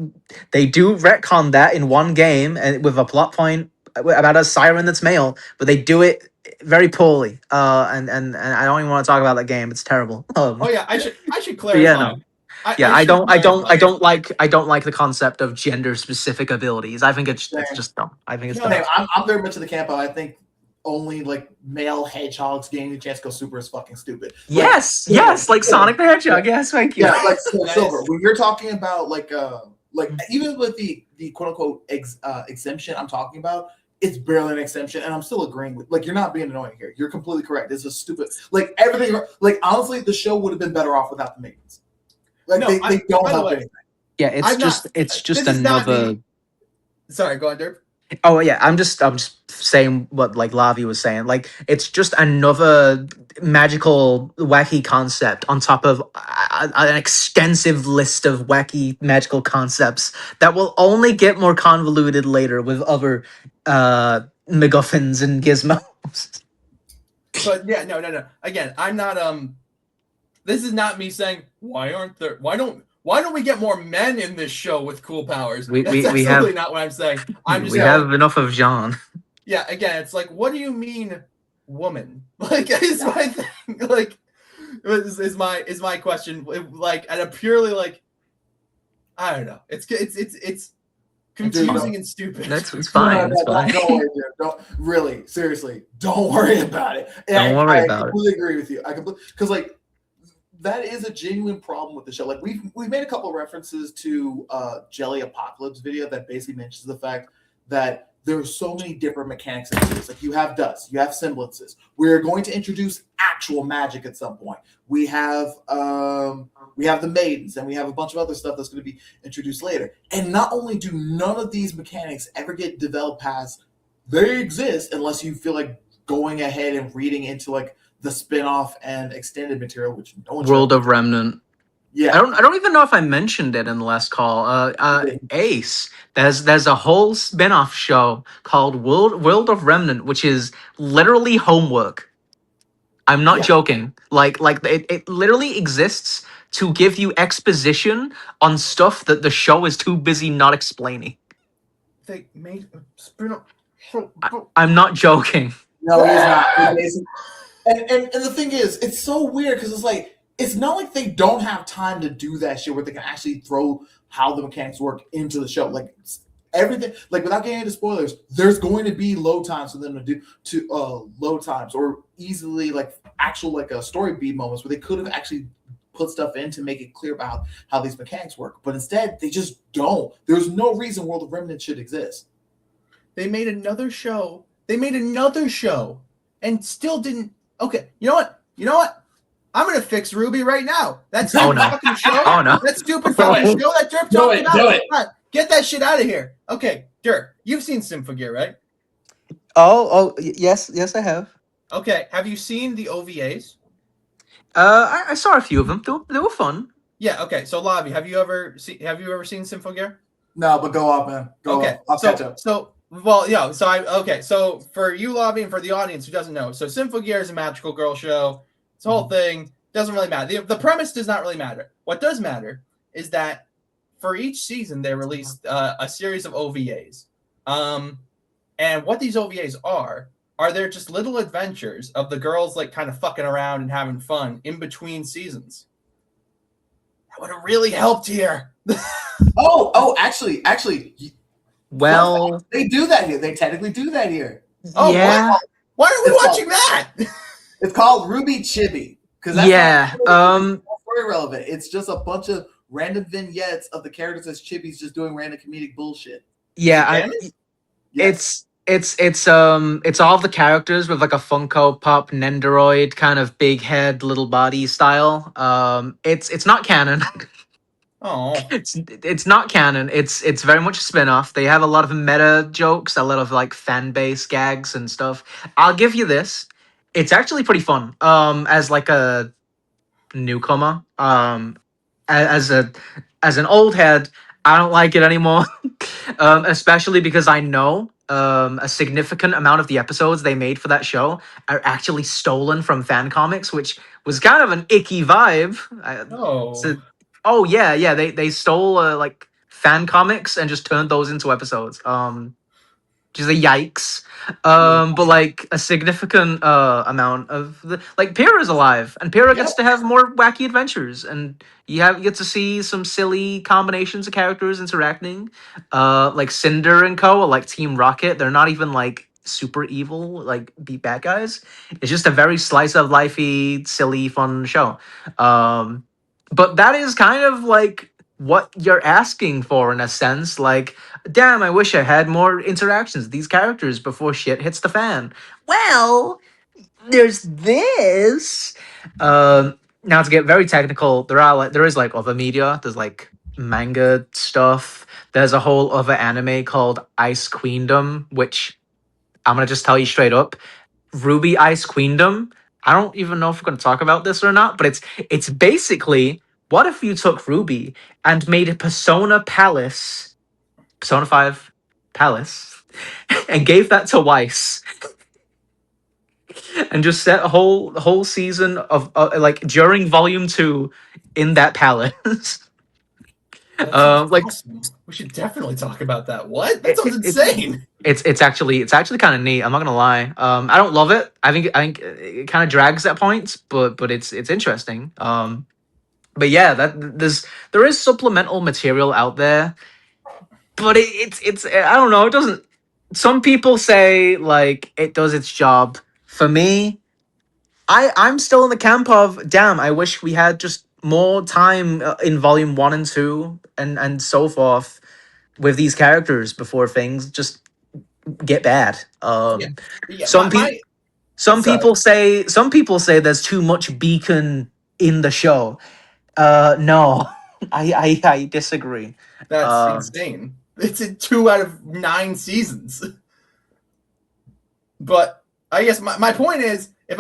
they do retcon that in one game and with a plot point about a siren that's male, but they do it very poorly. And I don't even want to talk about that game. It's terrible. I should clarify. Yeah, no. I don't like the concept of gender specific abilities. I think it's just dumb. I think it's dumb. I'm very much in the camp of I think only like male hedgehogs getting the chance to go super is fucking stupid. Yes, like Sonic the Hedgehog. Yes, thank you. Yeah, like Silver. When you're talking about like even with the quote unquote exemption I'm talking about, it's barely an exemption, and I'm still agreeing with you're not being annoying here. You're completely correct. This is stupid. Like everything. Like honestly, the show would have been better off without the maidens. Like no, they don't help anything. Yeah, it's just another. Sorry, go on, Derp. Oh yeah, I'm just saying what like Lavi was saying. Like it's just another magical wacky concept on top of an extensive list of wacky magical concepts that will only get more convoluted later with other MacGuffins and gizmos. But yeah, no. Again, I'm not this is not me saying why don't we get more men in this show with cool powers? We That's we absolutely have not what I'm saying. I'm just we saying, have enough of Jaune. yeah, again, it's like, what do you mean woman? Like is my thing. Like is my question. Like at a purely like I don't know. It's confusing and stupid. It's fine. It's fine. Don't worry, dude. Don't really, seriously, don't worry about it. Don't worry about it. I completely agree with you. Because like that is a genuine problem with the show. Like we've made a couple of references to Jelly Apocalypse video that basically mentions the fact that there are so many different mechanics in this. Like you have dust, you have semblances. We're going to introduce actual magic at some point. We have the Maidens, and we have a bunch of other stuff that's going to be introduced later. And not only do none of these mechanics ever get developed past, they exist unless you feel like going ahead and reading into like the spin-off and extended material, which no one World of Remnant. Yeah, I don't even know if I mentioned it in the last call. Ace. There's a whole spin-off show called World of Remnant, which is literally homework. I'm not joking. Like it literally exists to give you exposition on stuff that the show is too busy not explaining. They made a spin-off. I'm not joking. No, he's not. And the thing is, it's so weird because it's like it's not like they don't have time to do that shit where they can actually throw how the mechanics work into the show. Like everything, like without getting into spoilers, there's going to be load times for them to do load times or easily like actual like a story beat moments where they could have actually put stuff in to make it clear about how these mechanics work. But instead, they just don't. There's no reason World of Remnant should exist. They made another show. And still didn't. Okay, you know what? I'm gonna fix RWBY right now. That stupid fucking show. Oh no. That stupid fucking show that Derp talked about. Do it. Get that shit out of here. Okay, Derp, you've seen Symphogear, right? Yes, I have. Okay, have you seen the OVAs? I saw a few of them. They were fun. Yeah. Okay. So, Lavi, have you ever seen Symphogear? No, but go off, man. Go off. I'll catch up. So for you, Lavi, and for the audience who doesn't know, so Symphogear is a magical girl show. This whole thing doesn't really matter. The premise does not really matter. What does matter is that for each season they released a series of OVAs. And what these OVAs are they're just little adventures of the girls like kind of fucking around and having fun in between seasons. That would have really helped here. Actually. Well, they do that here. They technically do that here. Oh, yeah. Why are we watching that? It's called RWBY Chibi. Because yeah. Very relevant. It's just a bunch of random vignettes of the characters as chibis just doing random comedic bullshit. Yeah, Yes. it's all the characters with like a Funko Pop Nendoroid kind of big head, little body style. It's not canon. Oh, It's not canon. It's very much a spin-off. They have a lot of meta jokes, a lot of like fan base gags and stuff. I'll give you this. It's actually pretty fun. As like a newcomer, as an old head, I don't like it anymore. Especially because I know a significant amount of the episodes they made for that show are actually stolen from fan comics, which was kind of an icky vibe. Oh yeah, they stole like fan comics and just turned those into episodes. Which is a yikes. But like a significant amount of the like Pyrrha's alive, and Pyrrha gets to have more wacky adventures, and you get to see some silly combinations of characters interacting. Like Cinder and Co. Like Team Rocket. They're not even like super evil, like be bad guys. It's just a very slice of lifey, silly, fun show. But that is kind of like what you're asking for in a sense. Like, damn, I wish I had more interactions with these characters before shit hits the fan. Well, there's this. Now to get very technical, there is like other media. There's like manga stuff. there's a whole other anime called Ice Queendom, which I'm gonna just tell you straight up. RWBY Ice Queendom. I don't even know if we're gonna talk about this or not, but it's basically, what if you took RWBY and made a Persona 5 Palace, and gave that to Weiss, and just set a whole season of like during volume 2 in that palace. That sounds Like awesome. We should definitely talk about that. What? That sounds it's insane. it's actually kind of neat. I'm not gonna lie. I don't love it. I think it kind of drags at points, but it's interesting. But yeah, there is supplemental material out there, but it's I don't know. It doesn't. Some people say like it does its job. For me, I'm still in the camp of damn. I wish we had just more time in volume 1 and 2 and so forth with these characters before things just get bad. Yeah. Some people Sorry. some people say there's too much Beacon in the show. No, I disagree. That's insane. It's in 2 out of 9 seasons. But I guess my point is, if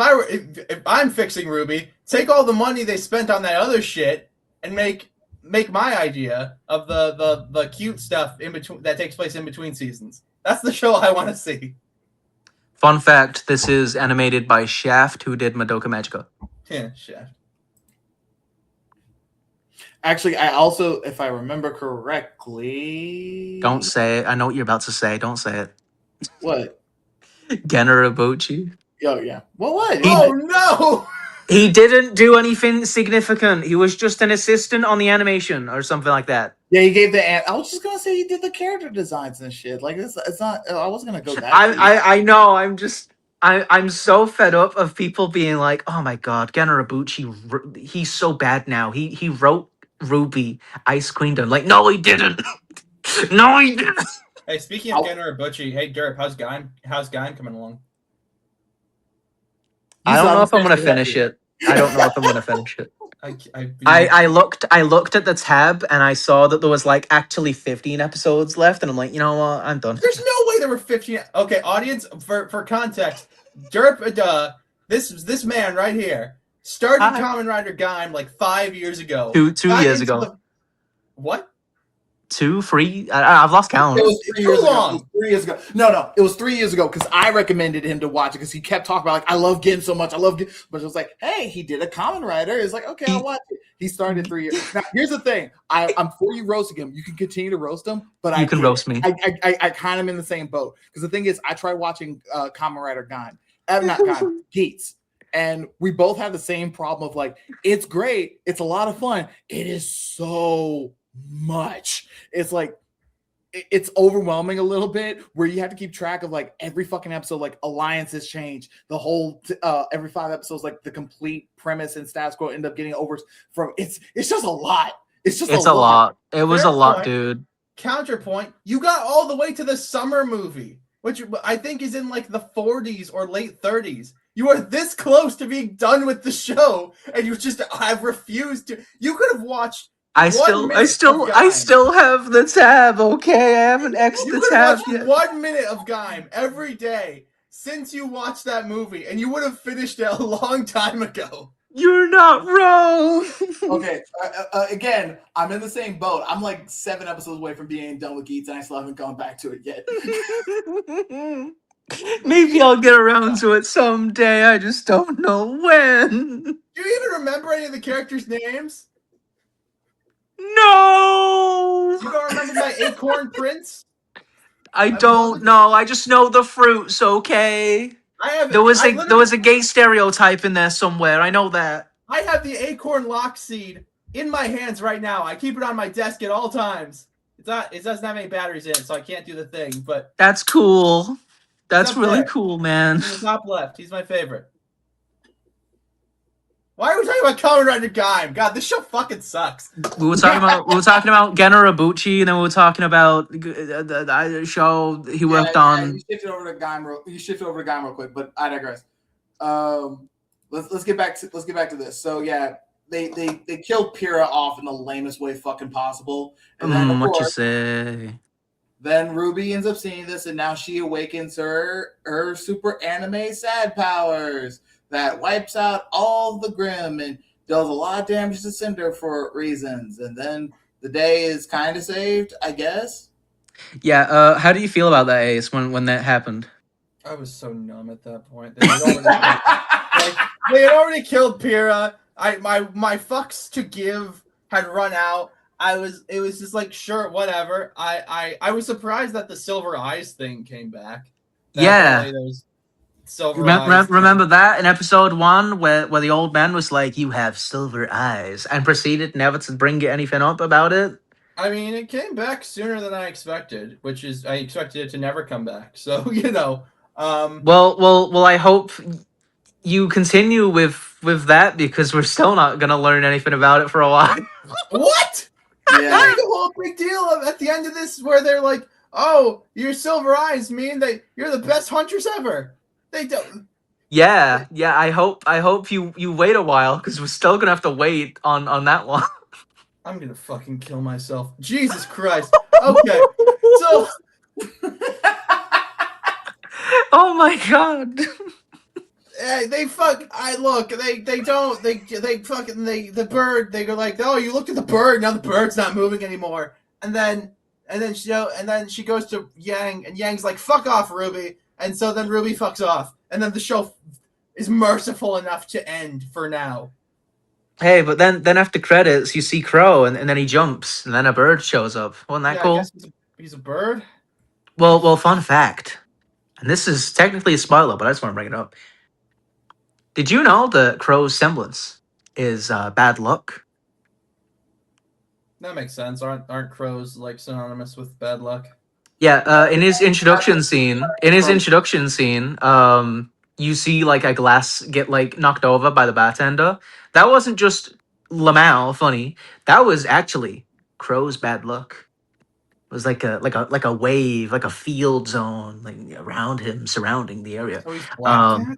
I'm fixing RWBY, take all the money they spent on that other shit and make my idea of the cute stuff in between that takes place in between seasons. That's the show I want to see. Fun fact: this is animated by Shaft, who did Madoka Magica. Yeah, Chef. Actually, I also, if I remember correctly, Don't say it. I know what you're about to say. Don't say it. What? Generabuchi. Oh yeah. Well, what? Oh no! He didn't do anything significant. He was just an assistant on the animation or something like that. Yeah, he gave the. I was just gonna say he did the character designs and shit. Like it's not. I wasn't gonna go that. I know. I'm so fed up of people being like, oh my god, Generabuchi, he's so bad now. He wrote RWBY Ice Queendom. Like, no, he didn't. No, he didn't. Hey, speaking of Generabuchi, hey Derp, how's Gaim coming along? I don't know if I'm gonna finish it. I don't know if I'm gonna finish it. I looked at the tab and I saw that there was like actually 15 episodes left, and I'm like, you know what, I'm done. There's no way there were 15. Okay, audience, for context, Derpaduh, this man right here started Kamen Rider Gaim like 5 years ago. Two years ago. What? 2, 3? I've lost count. It was 3 years ago. It was 3 years ago. No, it was 3 years ago because I recommended him to watch it because he kept talking about like I love Gin so much. I love Gin, but it was like, hey, he did a Kamen Rider. It's like, okay, I'll watch it. He started 3 years. Now, here's the thing. I'm for you roasting him. You can continue to roast him, but you can roast me. I kind of am in the same boat because the thing is, I tried watching Kamen Rider Gaim, not Gaim, Geats. And we both have the same problem of like, it's great. It's a lot of fun. It is so much. It's like it's overwhelming a little bit where you have to keep track of like every fucking episode, like alliances change, the whole every 5 episodes, like the complete premise and status quo end up getting over from it's just a lot. It's a lot. It was a lot, dude. Counterpoint, you got all the way to the summer movie, which I think is in like the 40s or late 30s. You are this close to being done with the show, and you just have refused to. You could have watched. I still have the tab. Okay, I haven't X'd the tab yet. 1 minute of Gaim every day since you watched that movie, and you would have finished it a long time ago. You're not wrong. Okay, again, I'm in the same boat. I'm like 7 episodes away from being done with Geats, and I still haven't gone back to it yet. Maybe I'll get around to it someday. I just don't know when. Do you even remember any of the characters' names? No. You don't remember my acorn prince? I don't know. I just know the fruits. Okay. There was a gay stereotype in there somewhere. I know that. I have the acorn lock seed in my hands right now. I keep it on my desk at all times. It doesn't have any batteries in it, so I can't do the thing. But that's cool. That's really cool, man. He's in the top left. He's my favorite. Why are we talking about Kamen Rider Gaim? God, this show fucking sucks. We were talking about Generabuchi, and then we were talking about the show he worked on. You shifted over to Gaim real quick, but I digress. Let's get back to this. So yeah, they killed Pyrrha off in the lamest way fucking possible. And then of What you course, say? then RWBY ends up seeing this, and now she awakens her super anime sad powers that wipes out all the Grim and does a lot of damage to Cinder for reasons. And then the day is kind of saved, I guess. Yeah. How do you feel about that, Ace? When that happened? I was so numb at that point. They had already killed Pyrrha. My fucks to give had run out. It was just like, sure, whatever. I was surprised that the silver eyes thing came back. Yeah. Silver eyes. Remember that in episode 1 where the old man was like, "You have silver eyes," and proceeded never to bring anything up about it. I mean, it came back sooner than I expected, which is I expected it to never come back. So Well, I hope you continue with that, because we're still not gonna learn anything about it for a while. What? Yeah. Make a whole big deal at the end of this where they're like, "Oh, your silver eyes mean that you're the best hunters ever." They don't. Yeah. I hope you wait a while, because we're still gonna have to wait on that one. I'm gonna fucking kill myself. Jesus Christ. Okay, so Oh my god. the bird. They go like, "Oh, you looked at the bird. Now the bird's not moving anymore." And then she goes to Yang, and Yang's like, "Fuck off, RWBY." And so then RWBY fucks off, and then the show is merciful enough to end for now. Hey, but then after credits, you see Qrow, and then he jumps, and then a bird shows up. Wasn't that cool? I guess he's a bird. Well, fun fact, and this is technically a spoiler, but I just want to bring it up. Did you know that Qrow's semblance is bad luck? That makes sense. Aren't crows like synonymous with bad luck? Yeah, in his introduction scene, you see like a glass get like knocked over by the bartender. That wasn't just Lamau funny. That was actually Qrow's bad luck. It was like a wave, like a field zone, like around him, surrounding the area. So he's Black Cat?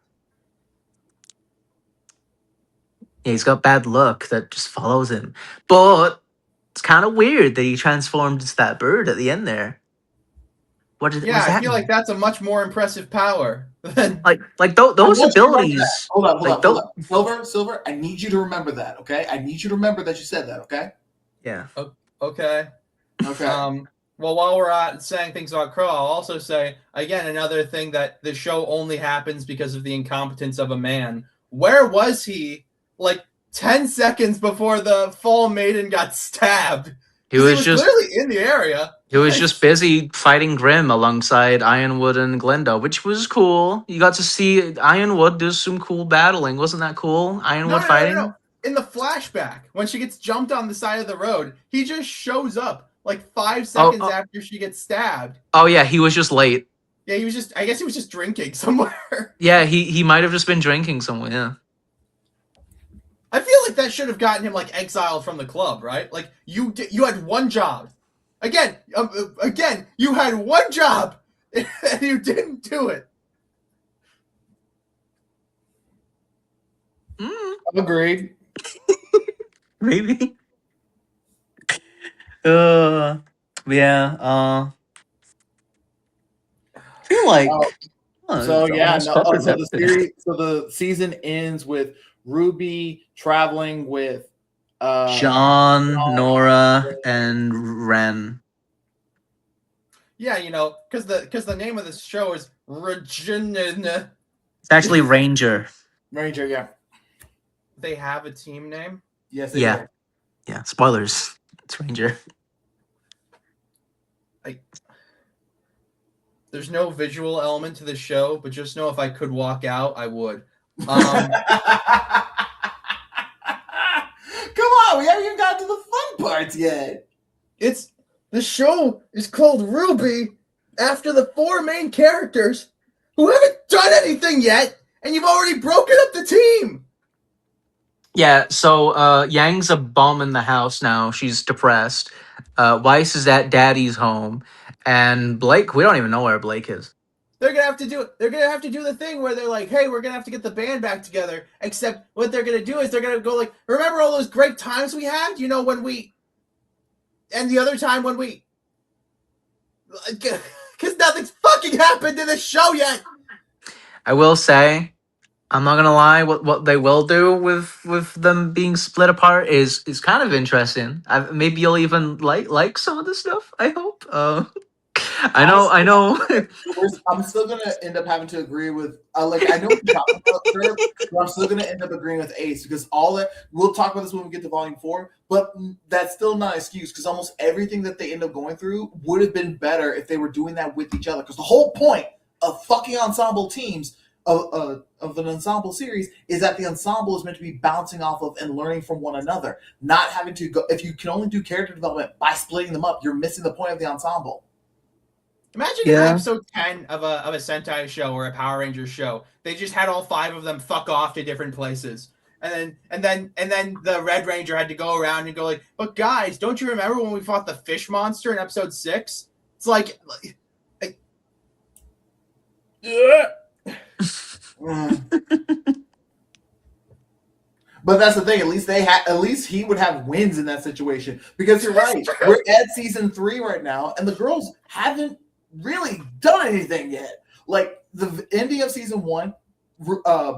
Yeah, he's got bad luck that just follows him. But it's kind of weird that he transformed into that bird at the end there. What does I that feel mean? like that's a much more impressive power than those abilities. Hold up. Silver, I need you to remember that, okay? I need you to remember that you said that, okay? Yeah. Okay. Okay. Well, while we're at saying things about Qrow, I'll also say, again, another thing that the show only happens because of the incompetence of a man. Where was he, like, 10 seconds before the Fall Maiden got stabbed? He was just clearly in the area. He was just busy fighting Grim alongside Ironwood and Glenda, which was cool. You got to see Ironwood do some cool battling. Wasn't that cool? Ironwood fighting? No. In the flashback, when she gets jumped on the side of the road, he just shows up like 5 seconds after she gets stabbed. Oh yeah, he was just late. Yeah, I guess he was just drinking somewhere. Yeah, he might have just been drinking somewhere, yeah. I feel like that should have gotten him like exiled from the club, right? Like you had one job. Again, you had one job and you didn't do it. Agreed. Maybe. Yeah. I feel like. So the season ends with RWBY traveling with Jaune, Nora, and Ren. Yeah, because the name of this show is Regina. It's actually Ranger. Ranger, yeah. They have a team name? Yes, they do. Yeah, spoilers. It's Ranger. There's no visual element to the show, but just know if I could walk out, I would. Come on, we haven't even gotten to the fun parts yet. The show is called RWBY after the 4 main characters who haven't done anything yet, and you've already broken up the team. Yeah, so Yang's a bum in the house now. She's depressed. Weiss is at Daddy's home. And Blake, we don't even know where Blake is. They're gonna have to do the thing where they're like, hey, we're gonna have to get the band back together. Except what they're gonna do is they're gonna go like, remember all those great times we had? You know, when we, and the other time when we, because nothing's fucking happened in the show yet. I will say, I'm not gonna lie. What they will do with them being split apart is kind of interesting. Maybe you'll even like some of the stuff. I hope. I know. I know. I'm still gonna end up having to agree with like I know what you're talking about, Herb, but I'm still gonna end up agreeing with Ace because all that we'll talk about this when we get to Volume 4, but that's still not an excuse because almost everything that they end up going through would have been better if they were doing that with each other. Because the whole point of fucking ensemble teams of an ensemble series is that the ensemble is meant to be bouncing off of and learning from one another, not having to go. If you can only do character development by splitting them up, you're missing the point of the ensemble. Imagine in episode 10 of a Sentai show or a Power Rangers show, they just had all 5 of them fuck off to different places. And then the Red Ranger had to go around and go like, but guys, don't you remember when we fought the fish monster in episode 6? It's like But that's the thing. At least he would have wins in that situation because you're right. We're at season 3 right now, and the girls haven't really done anything yet. Like the ending of season 1,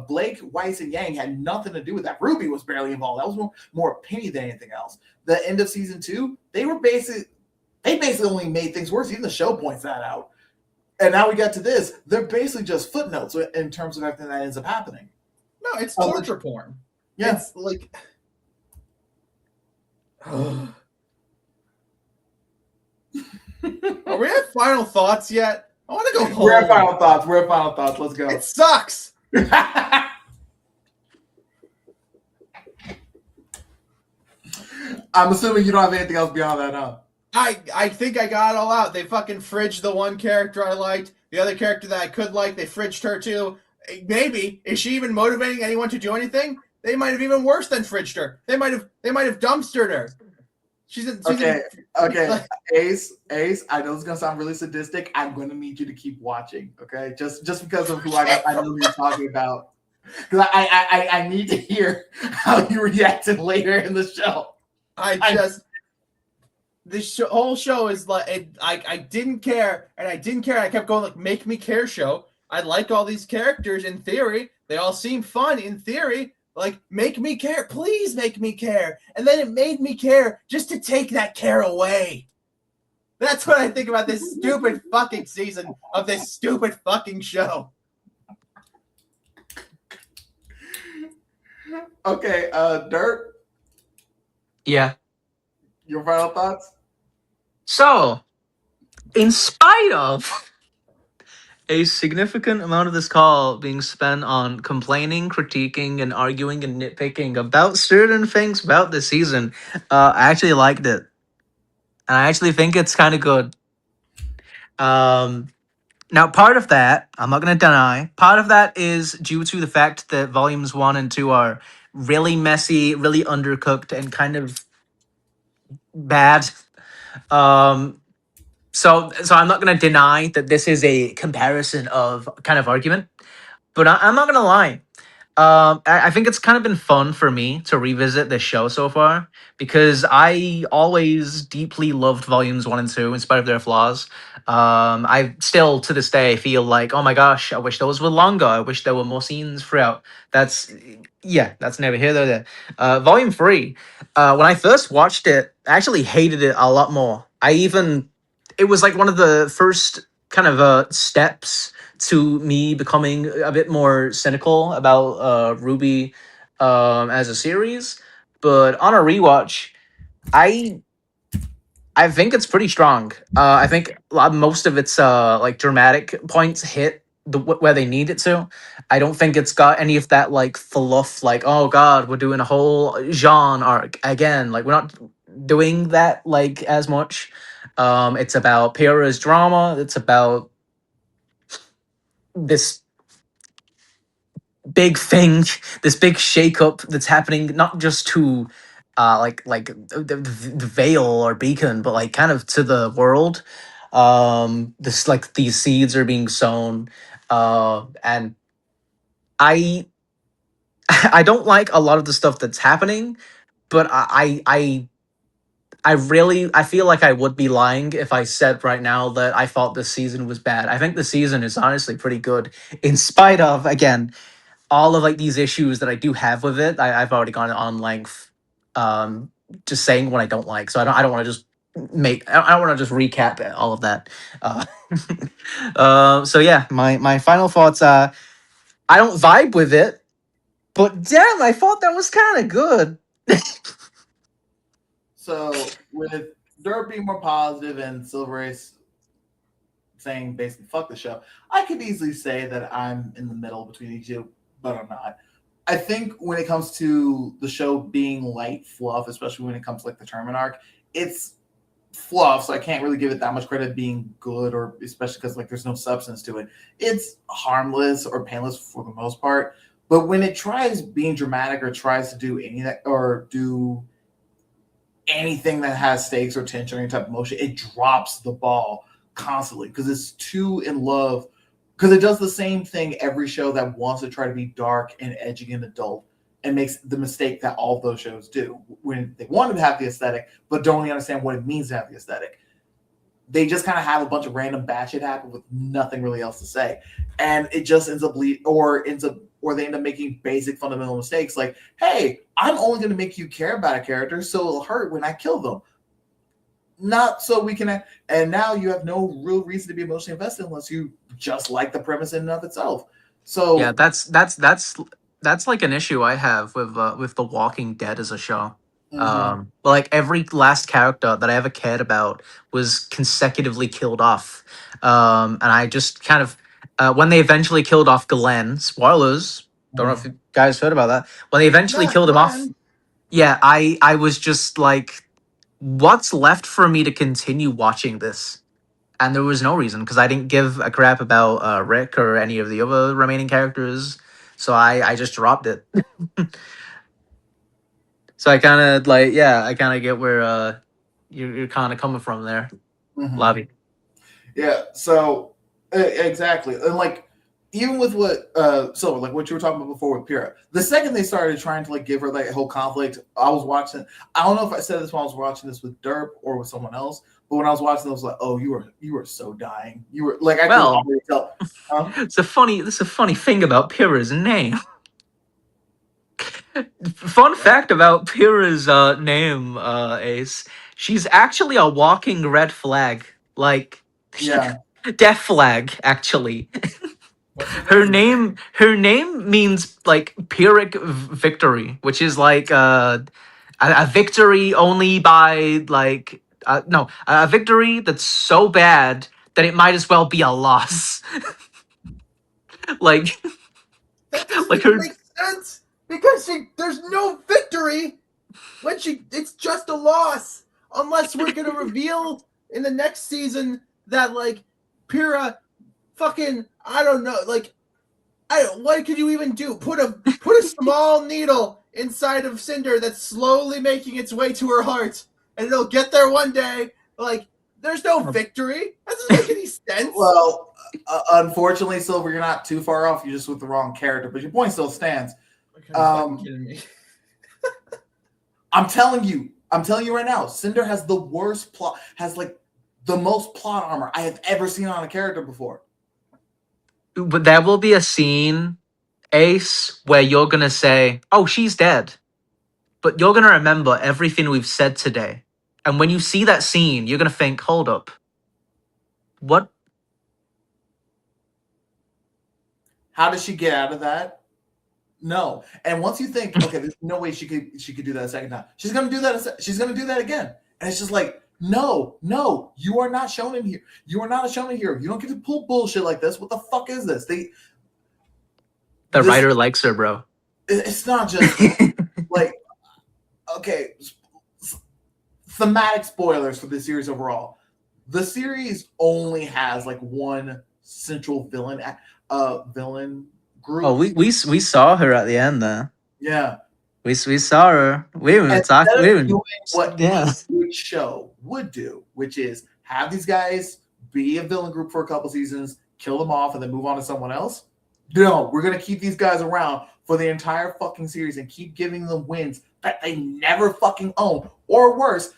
Blake, Weiss, and Yang had nothing to do with that. RWBY was barely involved. That was more a penny than anything else. The end of season 2, they basically only made things worse. Even the show points that out. And now we got to this. They're basically just footnotes in terms of everything that ends up happening. No, it's torture porn. Yeah. It's like Are we at final thoughts yet? I want to go home. We're at final thoughts. Let's go. It sucks. I'm assuming you don't have anything else beyond that, huh? I think I got it all out. They fucking fridged the one character I liked. The other character that I could like, they fridged her too. Maybe. Is she even motivating anyone to do anything? They might have even worse than fridged her. They might have dumpstered her. Okay. Ace, I know it's gonna sound really sadistic. I'm gonna need you to keep watching, okay? Just because of who I know who you're talking about. Because I need to hear how you reacted later in the show. Whole show is like I didn't care, and I didn't care. I kept going like, make me care show. I like all these characters in theory. They all seem fun in theory. Like, make me care. Please make me care. And then it made me care just to take that care away. That's what I think about this stupid fucking season of this stupid fucking show. Okay, Dirt? Yeah. Your final thoughts? So, in spite of a significant amount of this call being spent on complaining, critiquing, and arguing and nitpicking about certain things about the season, I actually liked it. And I actually think it's kind of good. Now, part of that, I'm not going to deny, part of that is due to the fact that volumes 1 and 2 are really messy, really undercooked, and kind of bad. So I'm not going to deny that this is a comparison of kind of argument, but I'm not going to lie. I think it's kind of been fun for me to revisit this show so far because I always deeply loved volumes 1 and 2 in spite of their flaws. I still to this day feel like, oh my gosh, I wish those were longer. I wish there were more scenes throughout. That's never here nor there. Volume 3, when I first watched it, I actually hated it a lot more. It was like one of the first kind of steps to me becoming a bit more cynical about RWBY as a series. But on a rewatch, I think it's pretty strong. I think most of its like dramatic points hit where they need it to. I don't think it's got any of that like fluff, like, oh god, we're doing a whole Jaune arc again. Like, we're not doing that like as much. It's about Pyrrha's drama. It's about this big thing, this big shakeup that's happening, not just to like the Veil or Beacon, but like kind of to the world. This like these seeds are being sown, and I I don't like a lot of the stuff that's happening, but I feel like I would be lying if I said right now that I thought this season was bad. I think the season is honestly pretty good, in spite of, again, all of like these issues that I do have with it. I've already gone on length, just saying what I don't like. So I don't want to just I don't want to just recap all of that. Uh, so yeah, my final thoughts. I don't vibe with it, but damn, I thought that was kind of good. So with Derp being more positive and SilverAce saying basically fuck the show, I could easily say that I'm in the middle between these two, but I'm not. I think when it comes to the show being light fluff, especially when it comes to like the tournament arc, it's fluff, so I can't really give it that much credit being good, or especially because like there's no substance to it. It's harmless or painless for the most part. But when it tries being dramatic or tries to do any that or do anything that has stakes or tension or any type of emotion, it drops the ball constantly because it's too in love. Because it does the same thing every show that wants to try to be dark and edgy and adult, and makes the mistake that all of those shows do when they want to have the aesthetic, but don't really understand what it means to have the aesthetic. They just kind of have a bunch of random bad shit happen with nothing really else to say, and it just ends up or they end up making basic fundamental mistakes like, hey, I'm only going to make you care about a character so it'll hurt when I kill them, not so we can. And now you have no real reason to be emotionally invested unless you just like the premise in and of itself. So Yeah, that's like an issue I have with The Walking Dead as a show. But like every last character that I ever cared about was consecutively killed off. And I just kind of when they eventually killed off Glenn, spoilers, don't know if you guys heard about that. When they eventually killed him off, yeah, I was just like, what's left for me to continue watching this? And there was no reason because I didn't give a crap about Rick or any of the other remaining characters, so I just dropped it. So I kind of like, yeah, I kind of get where you're kind of coming from there, Lavi. Yeah, so exactly. And like even with what so like what you were talking about before with Pyrrha, the second they started trying to like give her like a whole conflict, I was watching, I don't know if I said this when I was watching this with Derp or with someone else, but when I was watching, I was like, oh, you were so dying. You were like, I could Well, already tell. it's a funny thing about Pyrrha's name. Fun fact about Pyrrha's name, Ace. She's actually a walking red flag. Like, Yeah. death flag, actually. What's Her name means like Pyrrhic victory, which is like a victory only by like no, a victory that's so bad that it might as well be a loss. Like That doesn't like even her make sense because there's no victory when it's just a loss unless we're gonna reveal in the next season that like Pyrrha fucking I don't know like what could you even do? Put a small needle inside of Cinder that's slowly making its way to her heart, and it'll get there one day. Like, there's no victory. That doesn't make any sense. Well, unfortunately, Silver, you're not too far off. You're just with the wrong character, but your point still stands. Fucking kidding me. I'm telling you right now, Cinder has the worst plot, has like the most plot armor I have ever seen on a character before. But there will be a scene, Ace, where you're gonna say, "Oh, she's dead," but you're gonna remember everything we've said today. And when you see that scene, you're gonna think, "Hold up, what?" How does she get out of that? No. And once you think, okay, there's no way she could do that a second time. She's gonna do that. She's gonna do that again. And it's just like, no, you are not shown in here. You are not a shonen hero. You don't get to pull bullshit like this. What the fuck is this? The writer likes her, bro. It's not just like, okay, thematic spoilers for the series overall. The series only has like one central villain group. Oh, we saw her at the end there. Yeah. We saw her. We even talked. We even what a good show would do, which is have these guys be a villain group for a couple seasons, kill them off, and then move on to someone else. No, we're going to keep these guys around for the entire fucking series and keep giving them wins that they never fucking own. Or worse,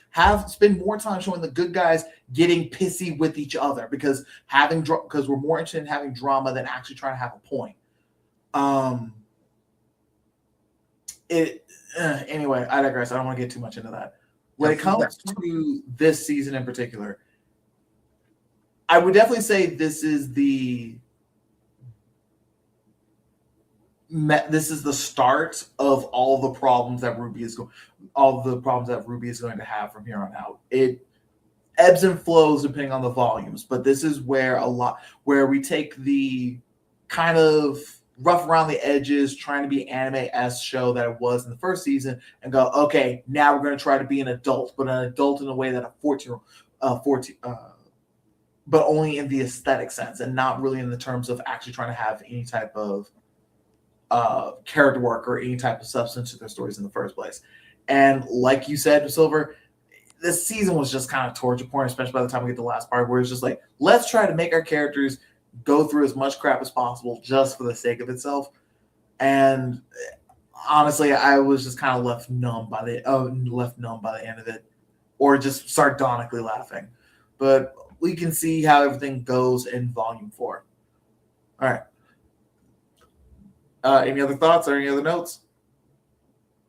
spend more time showing the good guys getting pissy with each other because we're more interested in having drama than actually trying to have a point. Anyway, I digress. I don't want to get too much into that. When it comes to this season in particular, I would definitely say this is the start of all the problems that RWBY is going to have from here on out. It ebbs and flows depending on the volumes, but this is where we take the kind of rough around the edges, trying to be anime-esque show that it was in the first season, and go, okay, now we're going to try to be an adult, but an adult in a way that a 14, but only in the aesthetic sense, and not really in the terms of actually trying to have any type of character work or any type of substance to their stories in the first place. And like you said, Silver, this season was just kind of torture porn, especially by the time we get to the last part, where it's just like, let's try to make our characters go through as much crap as possible just for the sake of itself. And honestly, I was just kind of left numb by the end of it, or just sardonically laughing. But we can see how everything goes in Volume 4. All right. Any other thoughts or any other notes?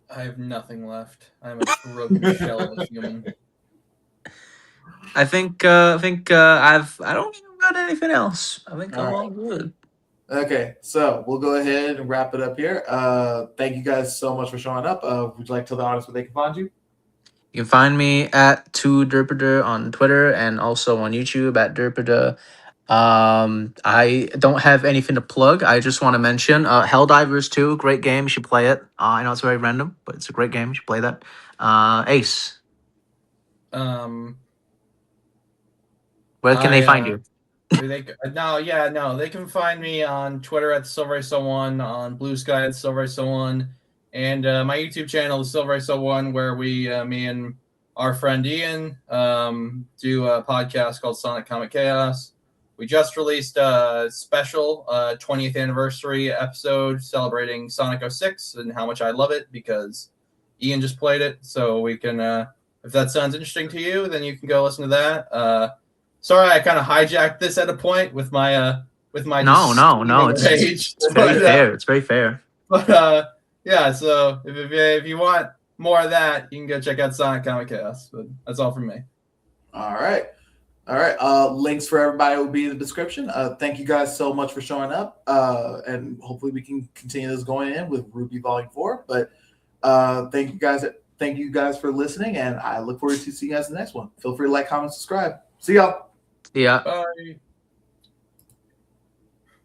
I have nothing left. I'm a broken shell of a human. I don't even got anything else. I think I'm all good. Okay, so we'll go ahead and wrap it up here. Thank you guys so much for showing up. Would you like to tell the audience where they can find you? You can find me at Derpaduh on Twitter and also on YouTube at Derpaduh. I don't have anything to plug. I just want to mention Helldivers 2, great game. You should play it. I know it's very random, but it's a great game. You should play that. Ace, where can they find you? They can find me on Twitter at TheSilverAce01, on Blue Sky at TheSilverAce01, and my YouTube channel, TheSilverAce01, where me and our friend Ian, do a podcast called Sonic Comic Chaos. We just released a special 20th anniversary episode celebrating Sonic 06 and how much I love it because Ian just played it. So we can, if that sounds interesting to you, then you can go listen to that. Sorry, I kind of hijacked this at a point with my No. It's very fair. It's very fair. But yeah, so if you want more of that, you can go check out Sonic Comic Chaos. But that's all from me. All right. Links for everybody will be in the description. Thank you guys so much for showing up. And hopefully we can continue this going in with RWBY Volume 4. But thank you guys for listening, and I look forward to seeing you guys in the next one. Feel free to like, comment, subscribe. See y'all. Yeah. Bye.